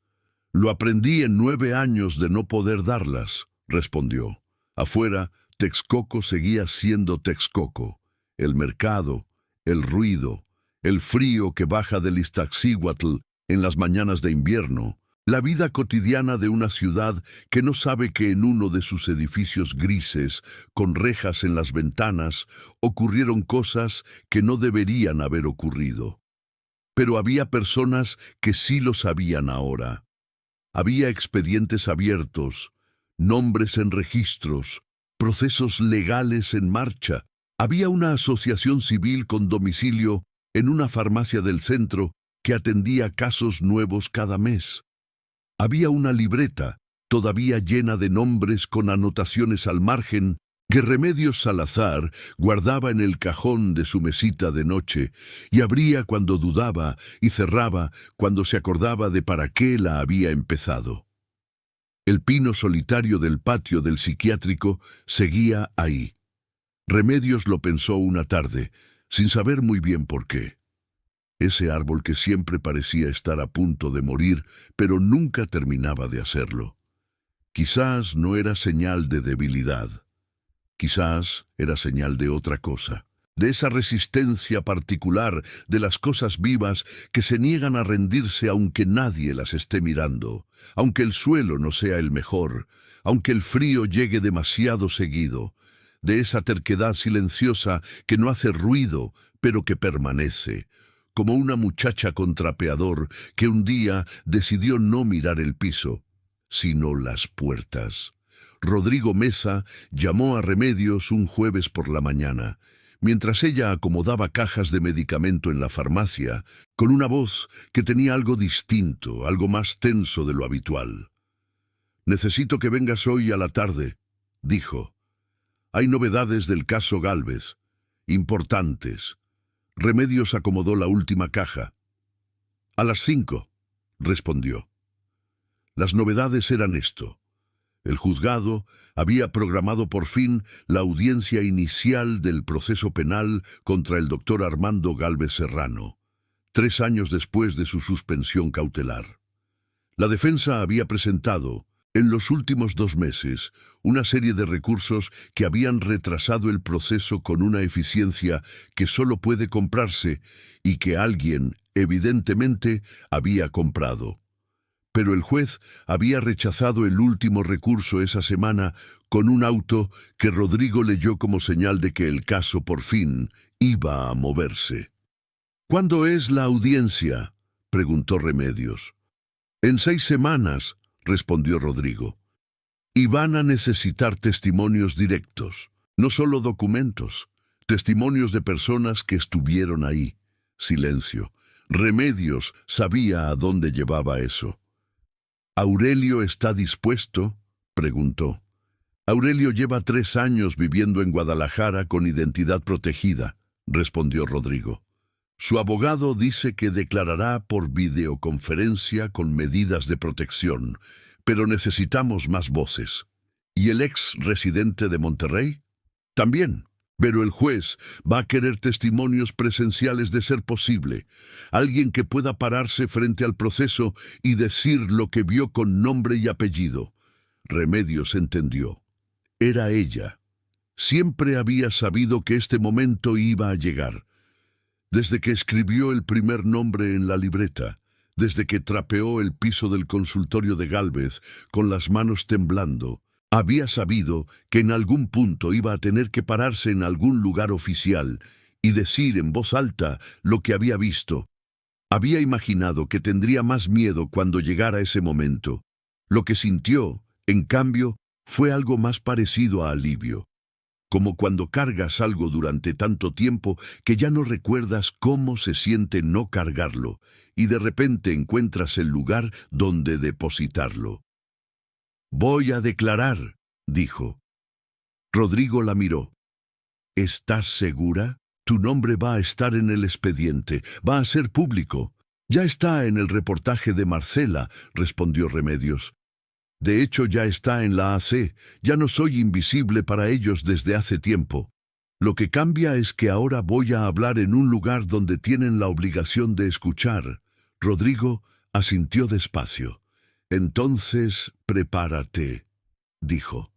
Speaker 1: «Lo aprendí en 9 años de no poder darlas», respondió. Afuera, Texcoco seguía siendo Texcoco. El mercado, el ruido, el frío que baja del Iztaccíhuatl en las mañanas de invierno, La vida cotidiana de una ciudad que no sabe que en uno de sus edificios grises, con rejas en las ventanas, ocurrieron cosas que no deberían haber ocurrido. Pero había personas que sí lo sabían ahora. Había expedientes abiertos, nombres en registros, procesos legales en marcha. Había una asociación civil con domicilio en una farmacia del centro que atendía casos nuevos cada mes. Había una libreta, todavía llena de nombres con anotaciones al margen, que Remedios Salazar guardaba en el cajón de su mesita de noche, y abría cuando dudaba y cerraba cuando se acordaba de para qué la había empezado. El pino solitario del patio del psiquiátrico seguía ahí. Remedios lo pensó una tarde, sin saber muy bien por qué. Ese árbol que siempre parecía estar a punto de morir, pero nunca terminaba de hacerlo. Quizás no era señal de debilidad. Quizás era señal de otra cosa, de esa resistencia particular de las cosas vivas que se niegan a rendirse aunque nadie las esté mirando, aunque el suelo no sea el mejor, aunque el frío llegue demasiado seguido, de esa terquedad silenciosa que no hace ruido, pero que permanece, como una muchacha con trapeador que un día decidió no mirar el piso, sino las puertas. Rodrigo Mesa llamó a Remedios un jueves por la mañana, mientras ella acomodaba cajas de medicamento en la farmacia, con una voz que tenía algo distinto, algo más tenso de lo habitual. «Necesito que vengas hoy a la tarde», dijo. «Hay novedades del caso Gálvez, importantes». Remedios acomodó la última caja. «A las 5», respondió. Las novedades eran esto. El juzgado había programado por fin la audiencia inicial del proceso penal contra el doctor Armando Gálvez Serrano, 3 años después de su suspensión cautelar. La defensa había presentado, en los últimos 2 meses, una serie de recursos que habían retrasado el proceso con una eficiencia que solo puede comprarse y que alguien, evidentemente, había comprado. Pero el juez había rechazado el último recurso esa semana con un auto que Rodrigo leyó como señal de que el caso por fin iba a moverse. «¿Cuándo es la audiencia?», preguntó Remedios. «En 6 semanas», respondió Rodrigo. «Y van a necesitar testimonios directos, no solo documentos, testimonios de personas que estuvieron ahí». Silencio. Remedios sabía a dónde llevaba eso. «¿Aurelio está dispuesto?», preguntó. «Aurelio lleva 3 años viviendo en Guadalajara con identidad protegida», respondió Rodrigo. «Su abogado dice que declarará por videoconferencia con medidas de protección, pero necesitamos más voces». «¿Y el ex residente de Monterrey?». «También. Pero el juez va a querer testimonios presenciales de ser posible, alguien que pueda pararse frente al proceso y decir lo que vio con nombre y apellido». Remedios entendió. Era ella. Siempre había sabido que este momento iba a llegar. Desde que escribió el primer nombre en la libreta, desde que trapeó el piso del consultorio de Gálvez con las manos temblando, había sabido que en algún punto iba a tener que pararse en algún lugar oficial y decir en voz alta lo que había visto. Había imaginado que tendría más miedo cuando llegara ese momento. Lo que sintió, en cambio, fue algo más parecido a alivio. Como cuando cargas algo durante tanto tiempo que ya no recuerdas cómo se siente no cargarlo, y de repente encuentras el lugar donde depositarlo. «Voy a declarar», dijo. Rodrigo la miró. «¿Estás segura? Tu nombre va a estar en el expediente, va a ser público». «Ya está en el reportaje de Marcela», respondió Remedios. «De hecho, ya está en la AC. Ya no soy invisible para ellos desde hace tiempo. Lo que cambia es que ahora voy a hablar en un lugar donde tienen la obligación de escuchar». Rodrigo asintió despacio. «Entonces, prepárate», dijo.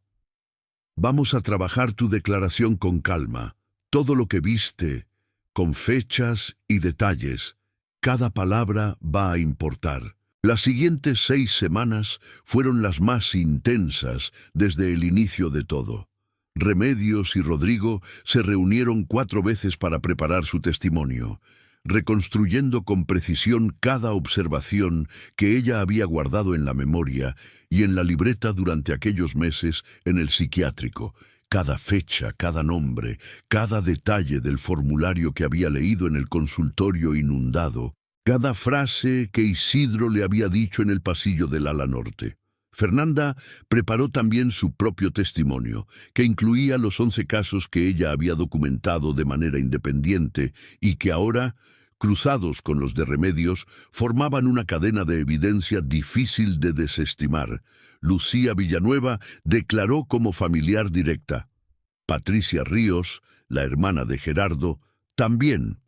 Speaker 1: «Vamos a trabajar tu declaración con calma. Todo lo que viste, con fechas y detalles. Cada palabra va a importar. Las siguientes 6 semanas fueron las más intensas desde el inicio de todo. Remedios y Rodrigo se reunieron 4 veces para preparar su testimonio, reconstruyendo con precisión cada observación que ella había guardado en la memoria y en la libreta durante aquellos meses en el psiquiátrico. Cada fecha, cada nombre, cada detalle del formulario que había leído en el consultorio inundado, cada frase que Isidro le había dicho en el pasillo del ala norte. Fernanda preparó también su propio testimonio, que incluía los 11 casos que ella había documentado de manera independiente y que ahora, cruzados con los de Remedios, formaban una cadena de evidencia difícil de desestimar. Lucía Villanueva declaró como familiar directa. Patricia Ríos, la hermana de Gerardo, también.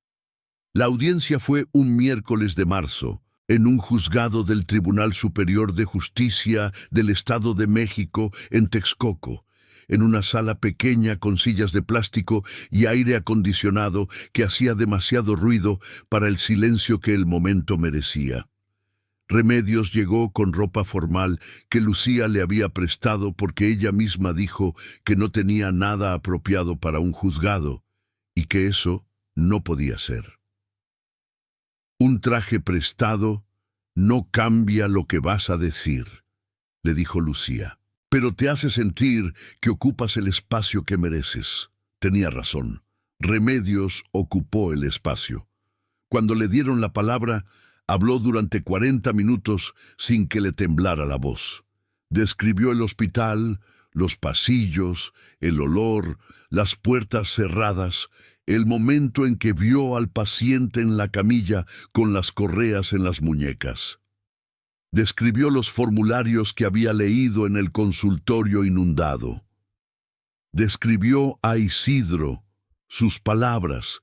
Speaker 1: La audiencia fue un miércoles de marzo, en un juzgado del Tribunal Superior de Justicia del Estado de México en Texcoco, en una sala pequeña con sillas de plástico y aire acondicionado que hacía demasiado ruido para el silencio que el momento merecía. Remedios llegó con ropa formal que Lucía le había prestado porque ella misma dijo que no tenía nada apropiado para un juzgado y que eso no podía ser. Un traje prestado no cambia lo que vas a decir, le dijo Lucía, pero te hace sentir que ocupas el espacio que mereces. Tenía razón. Remedios ocupó el espacio. Cuando le dieron la palabra, habló durante 40 minutos sin que le temblara la voz. Describió el hospital, los pasillos, el olor, las puertas cerradas, el momento en que vio al paciente en la camilla con las correas en las muñecas. Describió los formularios que había leído en el consultorio inundado. Describió a Isidro, sus palabras,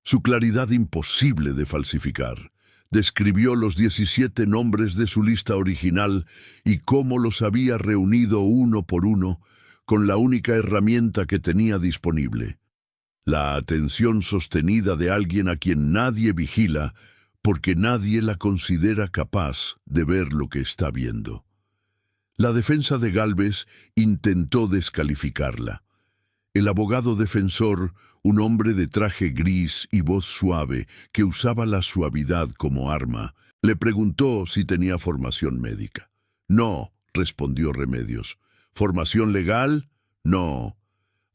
Speaker 1: su claridad imposible de falsificar. Describió los 17 nombres de su lista original y cómo los había reunido uno por uno con la única herramienta que tenía disponible: la atención sostenida de alguien a quien nadie vigila porque nadie la considera capaz de ver lo que está viendo. La defensa de Gálvez intentó descalificarla. El abogado defensor, un hombre de traje gris y voz suave que usaba la suavidad como arma, le preguntó si tenía formación médica. No, respondió Remedios. ¿Formación legal? No.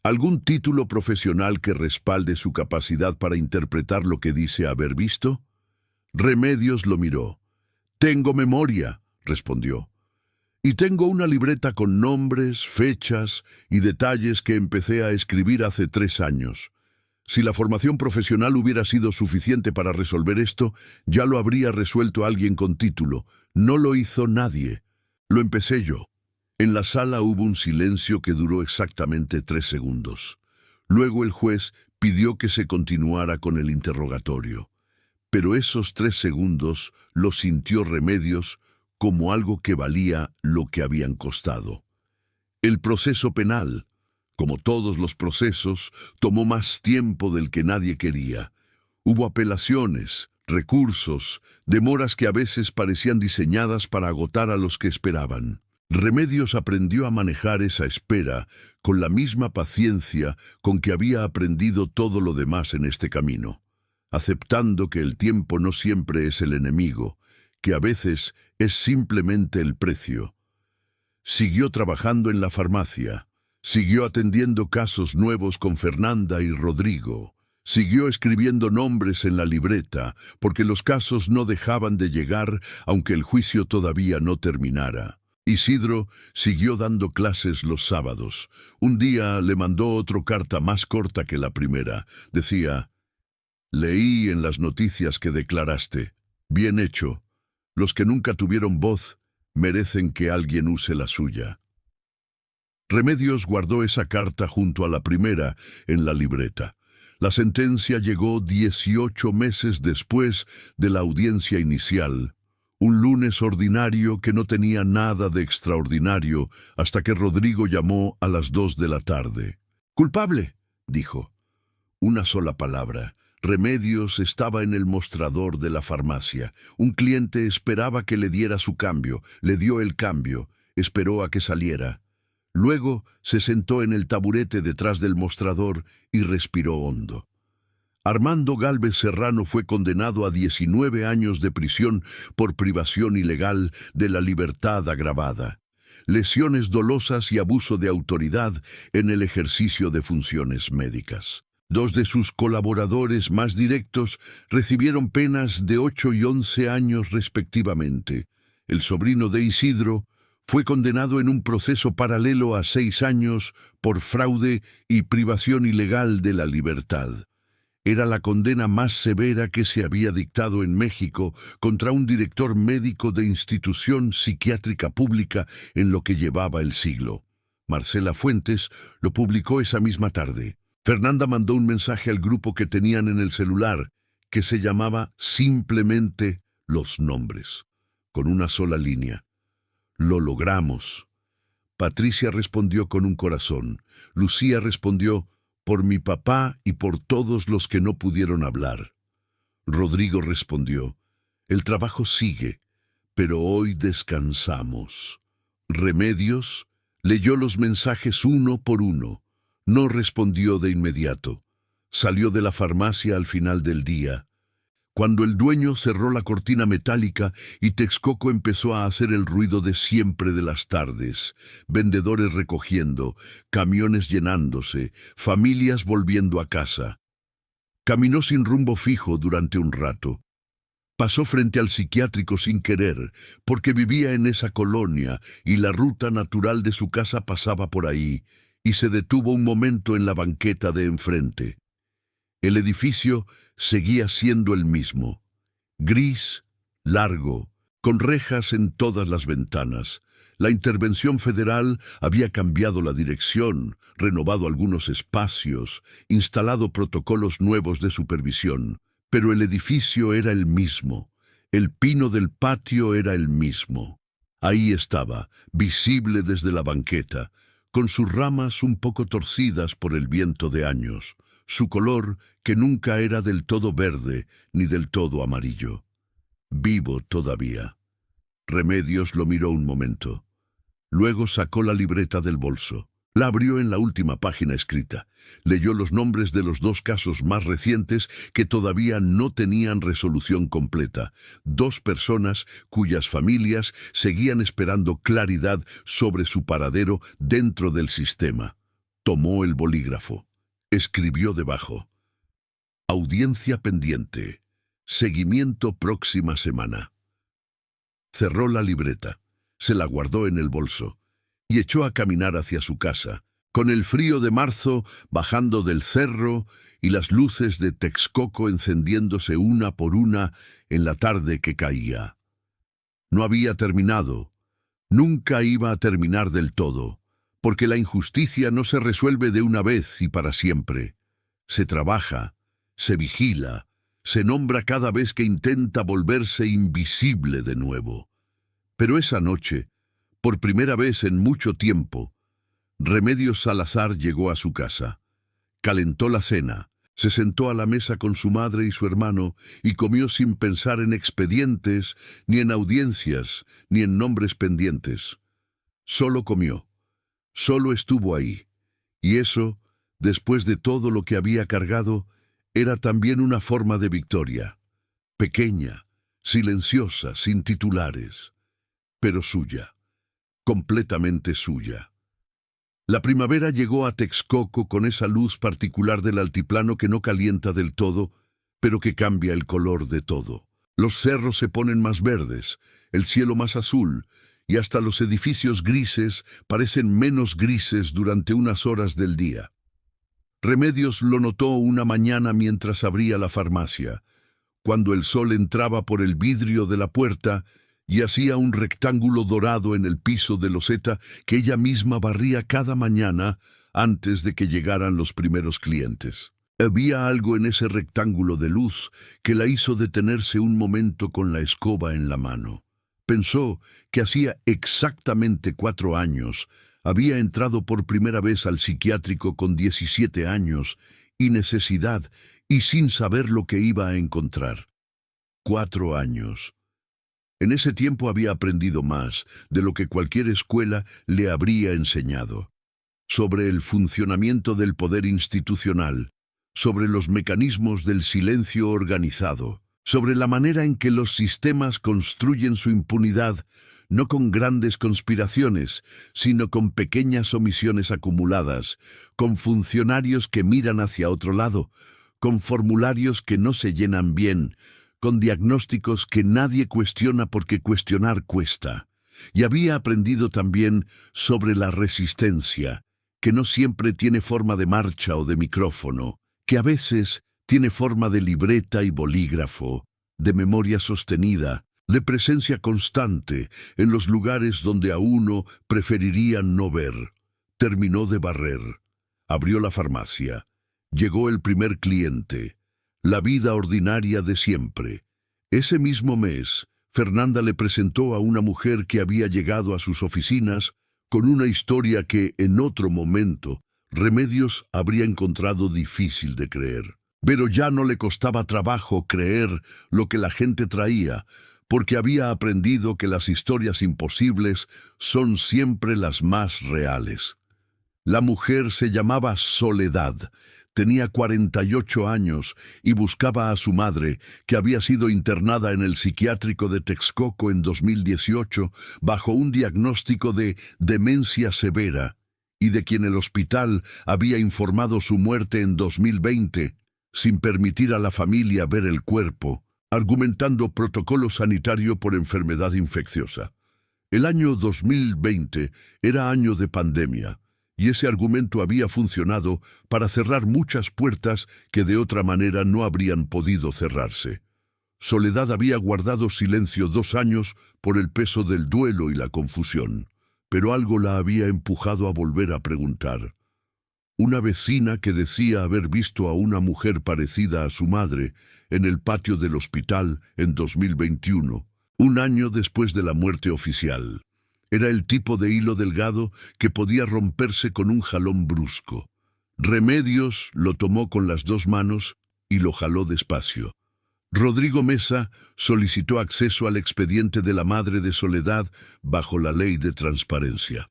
Speaker 1: ¿Algún título profesional que respalde su capacidad para interpretar lo que dice haber visto? Remedios lo miró. Tengo memoria, respondió. Y tengo una libreta con nombres, fechas y detalles que empecé a escribir hace 3 años. Si la formación profesional hubiera sido suficiente para resolver esto, ya lo habría resuelto alguien con título. No lo hizo nadie. Lo empecé yo. En la sala hubo un silencio que duró exactamente 3 segundos. Luego el juez pidió que se continuara con el interrogatorio. Pero esos 3 segundos los sintió Remedios como algo que valía lo que habían costado. El proceso penal, como todos los procesos, tomó más tiempo del que nadie quería. Hubo apelaciones, recursos, demoras que a veces parecían diseñadas para agotar a los que esperaban. Remedios aprendió a manejar esa espera con la misma paciencia con que había aprendido todo lo demás en este camino, aceptando que el tiempo no siempre es el enemigo, que a veces es simplemente el precio. Siguió trabajando en la farmacia, siguió atendiendo casos nuevos con Fernanda y Rodrigo, siguió escribiendo nombres en la libreta, porque los casos no dejaban de llegar aunque el juicio todavía no terminara. Isidro siguió dando clases los sábados. Un día le mandó otra carta más corta que la primera. Decía: «Leí en las noticias que declaraste. Bien hecho. Los que nunca tuvieron voz merecen que alguien use la suya». Remedios guardó esa carta junto a la primera en la libreta. La sentencia llegó 18 meses después de la audiencia inicial. Un lunes ordinario que no tenía nada de extraordinario hasta que Rodrigo llamó a las 2 de la tarde. «Culpable», dijo. Una sola palabra. Remedios estaba en el mostrador de la farmacia. Un cliente esperaba que le diera su cambio. Le dio el cambio. Esperó a que saliera. Luego se sentó en el taburete detrás del mostrador y respiró hondo. Armando Gálvez Serrano fue condenado a 19 años de prisión por privación ilegal de la libertad agravada, lesiones dolosas y abuso de autoridad en el ejercicio de funciones médicas. Dos de sus colaboradores más directos recibieron penas de 8 y 11 años respectivamente. El sobrino de Isidro fue condenado en un proceso paralelo a 6 años por fraude y privación ilegal de la libertad. Era la condena más severa que se había dictado en México contra un director médico de institución psiquiátrica pública en lo que llevaba el siglo. Marcela Fuentes lo publicó esa misma tarde. Fernanda mandó un mensaje al grupo que tenían en el celular, que se llamaba simplemente Los Nombres, con una sola línea. Lo logramos. Patricia respondió con un corazón. Lucía respondió, por mi papá y por todos los que no pudieron hablar. Rodrigo respondió, el trabajo sigue, pero hoy descansamos. Remedios leyó los mensajes uno por uno. No respondió de inmediato. Salió de la farmacia al final del día. Cuando el dueño cerró la cortina metálica y Texcoco empezó a hacer el ruido de siempre de las tardes, vendedores recogiendo, camiones llenándose, familias volviendo a casa. Caminó sin rumbo fijo durante un rato. Pasó frente al psiquiátrico sin querer, porque vivía en esa colonia y la ruta natural de su casa pasaba por ahí, y se detuvo un momento en la banqueta de enfrente. El edificio seguía siendo el mismo, gris, largo, con rejas en todas las ventanas. La intervención federal había cambiado la dirección, renovado algunos espacios, instalado protocolos nuevos de supervisión, pero el edificio era el mismo, el pino del patio era el mismo. Ahí estaba, visible desde la banqueta, con sus ramas un poco torcidas por el viento de años, su color que nunca era del todo verde ni del todo amarillo. Vivo todavía. Remedios lo miró un momento. Luego sacó la libreta del bolso. La abrió en la última página escrita. Leyó los nombres de los 2 casos más recientes que todavía no tenían resolución completa. 2 personas cuyas familias seguían esperando claridad sobre su paradero dentro del sistema. Tomó el bolígrafo. Escribió debajo: audiencia pendiente. Seguimiento próxima semana. Cerró la libreta, se la guardó en el bolso y echó a caminar hacia su casa, con el frío de marzo bajando del cerro y las luces de Texcoco encendiéndose una por una en la tarde que caía. No había terminado, nunca iba a terminar del todo, porque la injusticia no se resuelve de una vez y para siempre. Se trabaja, se vigila, se nombra cada vez que intenta volverse invisible de nuevo. Pero esa noche, por primera vez en mucho tiempo, Remedios Salazar llegó a su casa. Calentó la cena, se sentó a la mesa con su madre y su hermano y comió sin pensar en expedientes, ni en audiencias, ni en nombres pendientes. Solo comió, solo estuvo ahí. Y eso, después de todo lo que había cargado, era también una forma de victoria. Pequeña, silenciosa, sin titulares, pero suya. Completamente suya. La primavera llegó a Texcoco con esa luz particular del altiplano que no calienta del todo, pero que cambia el color de todo. Los cerros se ponen más verdes, el cielo más azul, y hasta los edificios grises parecen menos grises durante unas horas del día. Remedios lo notó una mañana mientras abría la farmacia, cuando el sol entraba por el vidrio de la puerta y hacía un rectángulo dorado en el piso de loseta que ella misma barría cada mañana antes de que llegaran los primeros clientes. Había algo en ese rectángulo de luz que la hizo detenerse un momento con la escoba en la mano. Pensó que hacía exactamente 4 años había entrado por primera vez al psiquiátrico con 17 años y necesidad y sin saber lo que iba a encontrar. 4 años. En ese tiempo había aprendido más de lo que cualquier escuela le habría enseñado. Sobre el funcionamiento del poder institucional, sobre los mecanismos del silencio organizado, sobre la manera en que los sistemas construyen su impunidad, no con grandes conspiraciones, sino con pequeñas omisiones acumuladas, con funcionarios que miran hacia otro lado, con formularios que no se llenan bien, con diagnósticos que nadie cuestiona porque cuestionar cuesta. Y había aprendido también sobre la resistencia, que no siempre tiene forma de marcha o de micrófono, que a veces tiene forma de libreta y bolígrafo, de memoria sostenida, de presencia constante en los lugares donde a uno preferirían no ver. Terminó de barrer. Abrió la farmacia. Llegó el primer cliente. La vida ordinaria de siempre. Ese mismo mes, Fernanda le presentó a una mujer que había llegado a sus oficinas con una historia que, en otro momento, Remedios habría encontrado difícil de creer. Pero ya no le costaba trabajo creer lo que la gente traía, porque había aprendido que las historias imposibles son siempre las más reales. La mujer se llamaba Soledad, tenía 48 años y buscaba a su madre, que había sido internada en el psiquiátrico de Texcoco en 2018 bajo un diagnóstico de demencia severa, y de quien el hospital había informado su muerte en 2020, sin permitir a la familia ver el cuerpo, argumentando protocolo sanitario por enfermedad infecciosa. El año 2020 era año de pandemia, y ese argumento había funcionado para cerrar muchas puertas que de otra manera no habrían podido cerrarse. Soledad había guardado silencio 2 años por el peso del duelo y la confusión, pero algo la había empujado a volver a preguntar. Una vecina que decía haber visto a una mujer parecida a su madre en el patio del hospital en 2021, un año después de la muerte oficial. Era el tipo de hilo delgado que podía romperse con un jalón brusco. Remedios lo tomó con las 2 manos y lo jaló despacio. Rodrigo Mesa solicitó acceso al expediente de la madre de Soledad bajo la ley de transparencia.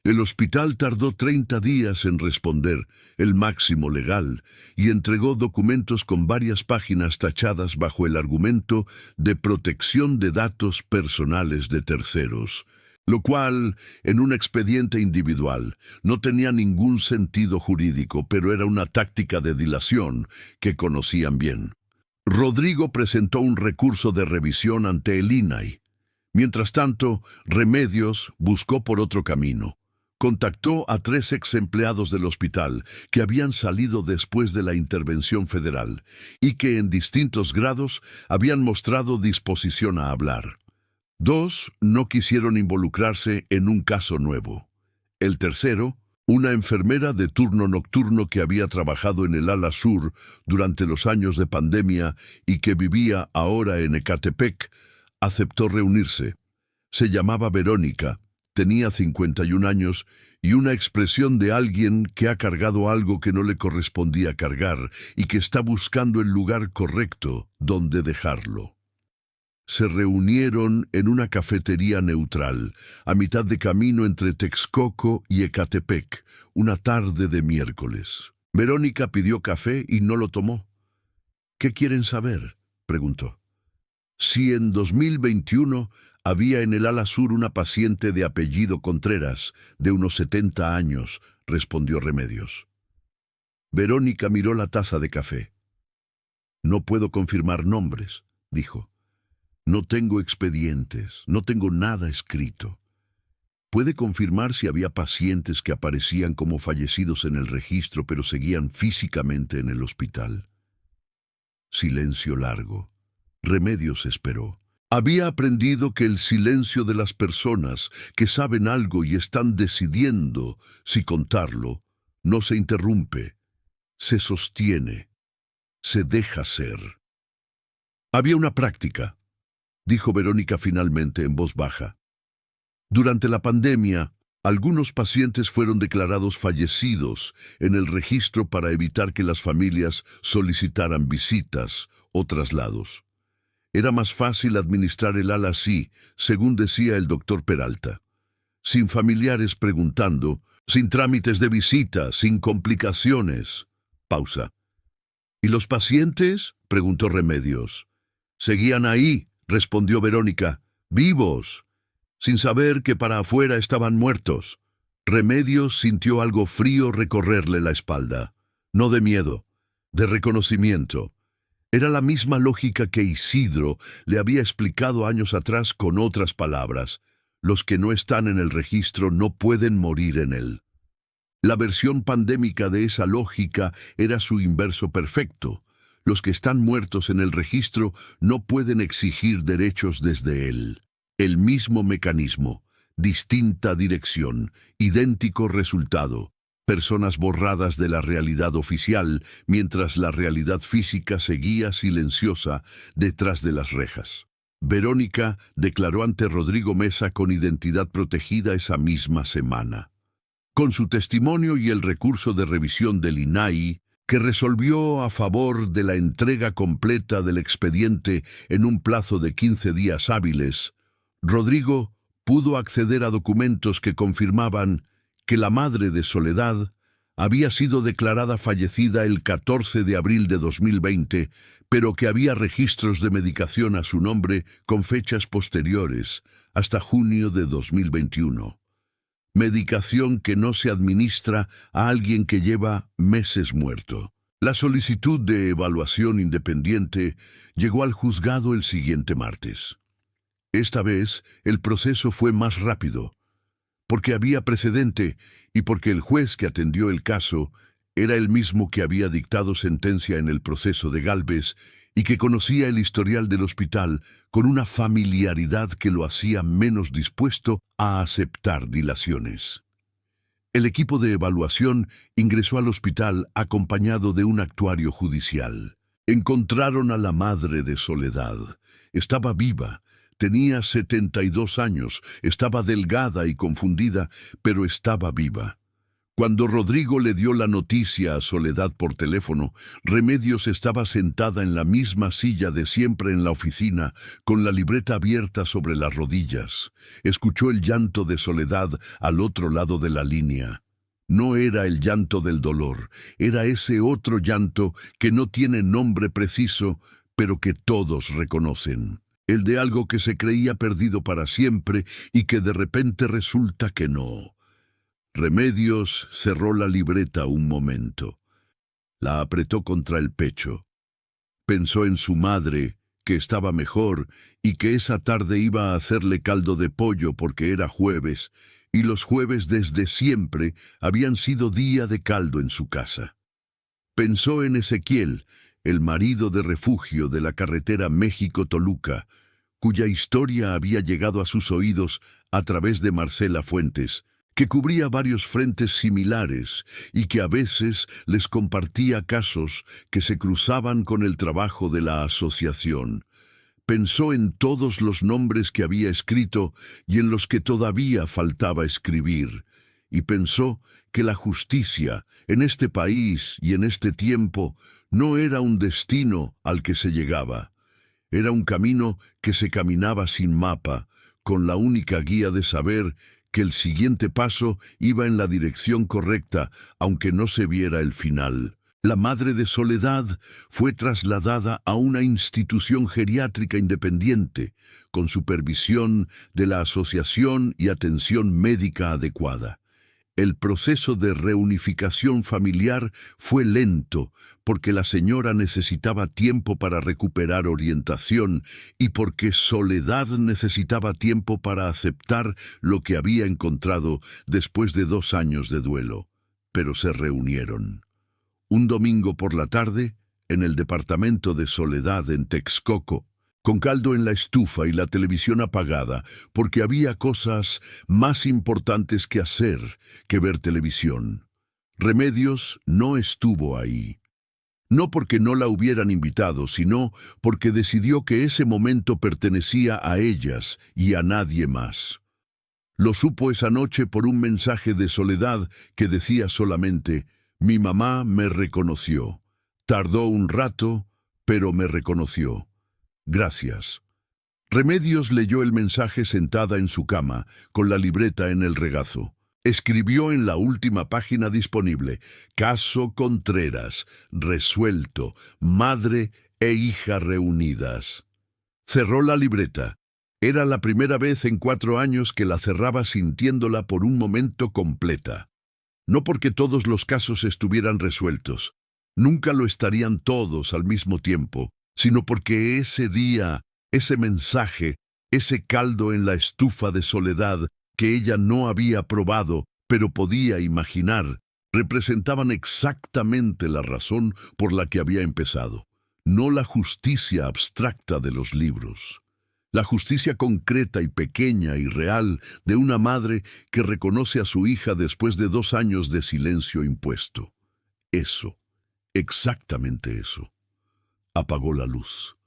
Speaker 1: El hospital tardó 30 días en responder, el máximo legal, y entregó documentos con varias páginas tachadas bajo el argumento de protección de datos personales de terceros, lo cual, en un expediente individual, no tenía ningún sentido jurídico, pero era una táctica de dilación que conocían bien. Rodrigo presentó un recurso de revisión ante el INAI. Mientras tanto, Remedios buscó por otro camino. Contactó a 3 ex empleados del hospital que habían salido después de la intervención federal y que en distintos grados habían mostrado disposición a hablar. 2 no quisieron involucrarse en un caso nuevo. El tercero, una enfermera de turno nocturno que había trabajado en el ala sur durante los años de pandemia y que vivía ahora en Ecatepec, aceptó reunirse. Se llamaba Verónica, tenía 51 años y una expresión de alguien que ha cargado algo que no le correspondía cargar y que está buscando el lugar correcto donde dejarlo. Se reunieron en una cafetería neutral, a mitad de camino entre Texcoco y Ecatepec, una tarde de miércoles. Verónica pidió café y no lo tomó. ¿Qué quieren saber?, preguntó. Si en 2021 había en el ala sur una paciente de apellido Contreras, de unos 70 años, respondió Remedios. Verónica miró la taza de café. No puedo confirmar nombres, dijo. No tengo expedientes, no tengo nada escrito. ¿Puede confirmar si había pacientes que aparecían como fallecidos en el registro pero seguían físicamente en el hospital? Silencio largo. Remedios esperó. Había aprendido que el silencio de las personas que saben algo y están decidiendo si contarlo, no se interrumpe, se sostiene, se deja ser. Había una práctica, dijo Verónica finalmente en voz baja. Durante la pandemia, Algunos pacientes fueron declarados fallecidos en el registro para evitar que las familias solicitaran visitas o traslados. Era más fácil administrar el ala así, según decía el doctor Peralta, sin familiares preguntando, sin trámites de visita, sin complicaciones. Pausa. ¿Y los pacientes?, preguntó Remedios. Seguían ahí, respondió Verónica, vivos, sin saber que para afuera estaban muertos. Remedios sintió algo frío recorrerle la espalda, no de miedo, de reconocimiento. Era la misma lógica que Isidro le había explicado años atrás con otras palabras. Los que no están en el registro no pueden morir en él. La versión pandémica de esa lógica era su inverso perfecto. Los que están muertos en el registro no pueden exigir derechos desde él. El mismo mecanismo, distinta dirección, idéntico resultado. Personas borradas de la realidad oficial, mientras la realidad física seguía silenciosa detrás de las rejas. Verónica declaró ante Rodrigo Mesa con identidad protegida esa misma semana. Con su testimonio y el recurso de revisión del INAI, que resolvió a favor de la entrega completa del expediente en un plazo de 15 días hábiles, Rodrigo pudo acceder a documentos que confirmaban que la madre de Soledad había sido declarada fallecida el 14 de abril de 2020, pero que había registros de medicación a su nombre con fechas posteriores, hasta junio de 2021. Medicación que no se administra a alguien que lleva meses muerto. La solicitud de evaluación independiente llegó al juzgado el siguiente martes. Esta vez el proceso fue más rápido, porque había precedente y porque el juez que atendió el caso era el mismo que había dictado sentencia en el proceso de Gálvez y que conocía el historial del hospital con una familiaridad que lo hacía menos dispuesto a aceptar dilaciones. El equipo de evaluación ingresó al hospital acompañado de un actuario judicial. Encontraron a la madre de Soledad. Estaba viva. Tenía 72 años, estaba delgada y confundida, pero estaba viva. Cuando Rodrigo le dio la noticia a Soledad por teléfono, Remedios estaba sentada en la misma silla de siempre en la oficina, con la libreta abierta sobre las rodillas. Escuchó el llanto de Soledad al otro lado de la línea. No era el llanto del dolor, era ese otro llanto que no tiene nombre preciso, pero que todos reconocen. El de algo que se creía perdido para siempre y que de repente resulta que no. Remedios cerró la libreta un momento. La apretó contra el pecho. Pensó en su madre, que estaba mejor, y que esa tarde iba a hacerle caldo de pollo porque era jueves, y los jueves desde siempre habían sido día de caldo en su casa. Pensó en Ezequiel, el marido de refugio de la carretera México-Toluca, cuya historia había llegado a sus oídos a través de Marcela Fuentes, que cubría varios frentes similares y que a veces les compartía casos que se cruzaban con el trabajo de la asociación. Pensó en todos los nombres que había escrito y en los que todavía faltaba escribir, y pensó que la justicia, en este país y en este tiempo, no era un destino al que se llegaba. Era un camino que se caminaba sin mapa, con la única guía de saber que el siguiente paso iba en la dirección correcta, aunque no se viera el final. La madre de Soledad fue trasladada a una institución geriátrica independiente, con supervisión de la asociación y atención médica adecuada. El proceso de reunificación familiar fue lento, porque la señora necesitaba tiempo para recuperar orientación y porque Soledad necesitaba tiempo para aceptar lo que había encontrado después de 2 años de duelo. Pero se reunieron. Un domingo por la tarde, en el departamento de Soledad en Texcoco, con caldo en la estufa y la televisión apagada, porque había cosas más importantes que hacer que ver televisión. Remedios no estuvo ahí. No porque no la hubieran invitado, sino porque decidió que ese momento pertenecía a ellas y a nadie más. Lo supo esa noche por un mensaje de Soledad que decía solamente: «Mi mamá me reconoció. Tardó un rato, pero me reconoció. Gracias». Remedios leyó el mensaje sentada en su cama, con la libreta en el regazo. Escribió en la última página disponible: «Caso Contreras, resuelto, madre e hija reunidas». Cerró la libreta. Era la primera vez en 4 años que la cerraba sintiéndola por un momento completa. No porque todos los casos estuvieran resueltos, nunca lo estarían todos al mismo tiempo, sino porque ese día, ese mensaje, ese caldo en la estufa de soledad que ella no había probado, pero podía imaginar, representaban exactamente la razón por la que había empezado, no la justicia abstracta de los libros. La justicia concreta y pequeña y real de una madre que reconoce a su hija después de 2 años de silencio impuesto. Eso, exactamente eso. Apagó la luz.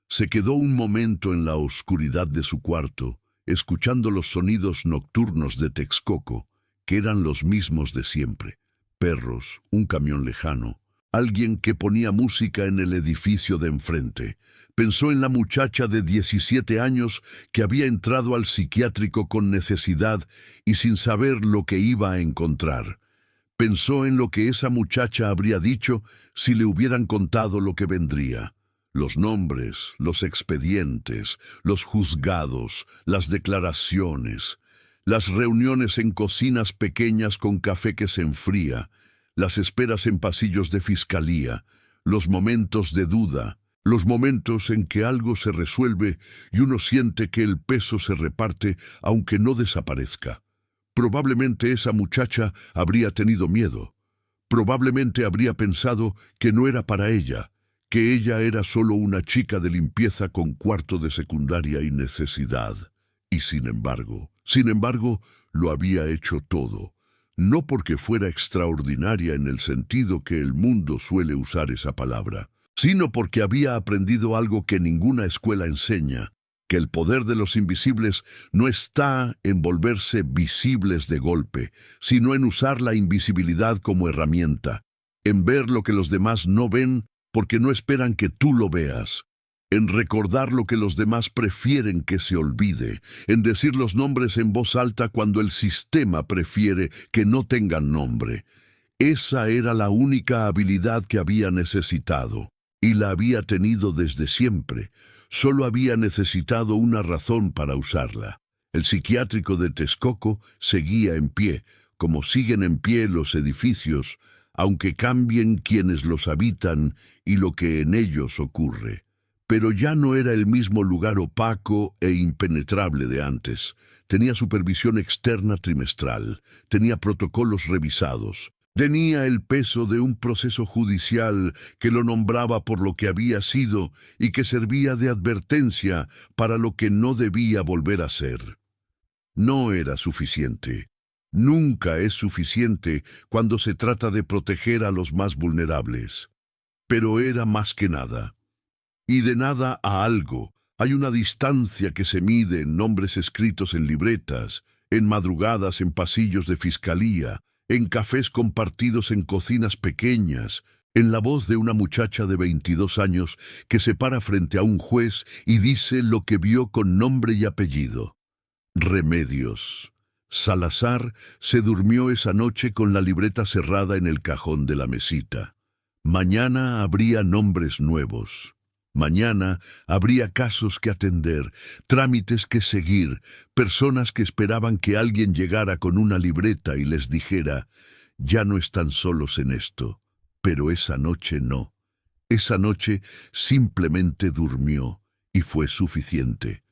Speaker 1: Se quedó un momento en la oscuridad de su cuarto, escuchando los sonidos nocturnos de Texcoco, que eran los mismos de siempre. Perros, un camión lejano, alguien que ponía música en el edificio de enfrente. Pensó en la muchacha de 17 años que había entrado al psiquiátrico con necesidad y sin saber lo que iba a encontrar. Pensó en lo que esa muchacha habría dicho si le hubieran contado lo que vendría. Los nombres, los expedientes, los juzgados, las declaraciones, las reuniones en cocinas pequeñas con café que se enfría, las esperas en pasillos de fiscalía, los momentos de duda, los momentos en que algo se resuelve y uno siente que el peso se reparte aunque no desaparezca. Probablemente esa muchacha habría tenido miedo. Probablemente habría pensado que no era para ella, que ella era solo una chica de limpieza con cuarto de secundaria y necesidad. Y sin embargo, lo había hecho todo. No porque fuera extraordinaria en el sentido que el mundo suele usar esa palabra, sino porque había aprendido algo que ninguna escuela enseña, que el poder de los invisibles no está en volverse visibles de golpe, sino en usar la invisibilidad como herramienta, en ver lo que los demás no ven porque no esperan que tú lo veas, en recordar lo que los demás prefieren que se olvide, en decir los nombres en voz alta cuando el sistema prefiere que no tengan nombre. Esa era la única habilidad que había necesitado. Y la había tenido desde siempre. Solo había necesitado una razón para usarla. El psiquiátrico de Texcoco seguía en pie, como siguen en pie los edificios, aunque cambien quienes los habitan y lo que en ellos ocurre. Pero ya no era el mismo lugar opaco e impenetrable de antes. Tenía supervisión externa trimestral, tenía protocolos revisados. Tenía el peso de un proceso judicial que lo nombraba por lo que había sido y que servía de advertencia para lo que no debía volver a ser. No era suficiente. Nunca es suficiente cuando se trata de proteger a los más vulnerables. Pero era más que nada. Y de nada a algo hay una distancia que se mide en nombres escritos en libretas, en madrugadas en pasillos de fiscalía, en cafés compartidos en cocinas pequeñas, en la voz de una muchacha de 22 años que se para frente a un juez y dice lo que vio con nombre y apellido. Remedios. Salazar se durmió esa noche con la libreta cerrada en el cajón de la mesita. Mañana habría nombres nuevos. Mañana habría casos que atender, trámites que seguir, personas que esperaban que alguien llegara con una libreta y les dijera: ya no están solos en esto. Pero esa noche no. Esa noche simplemente durmió y fue suficiente.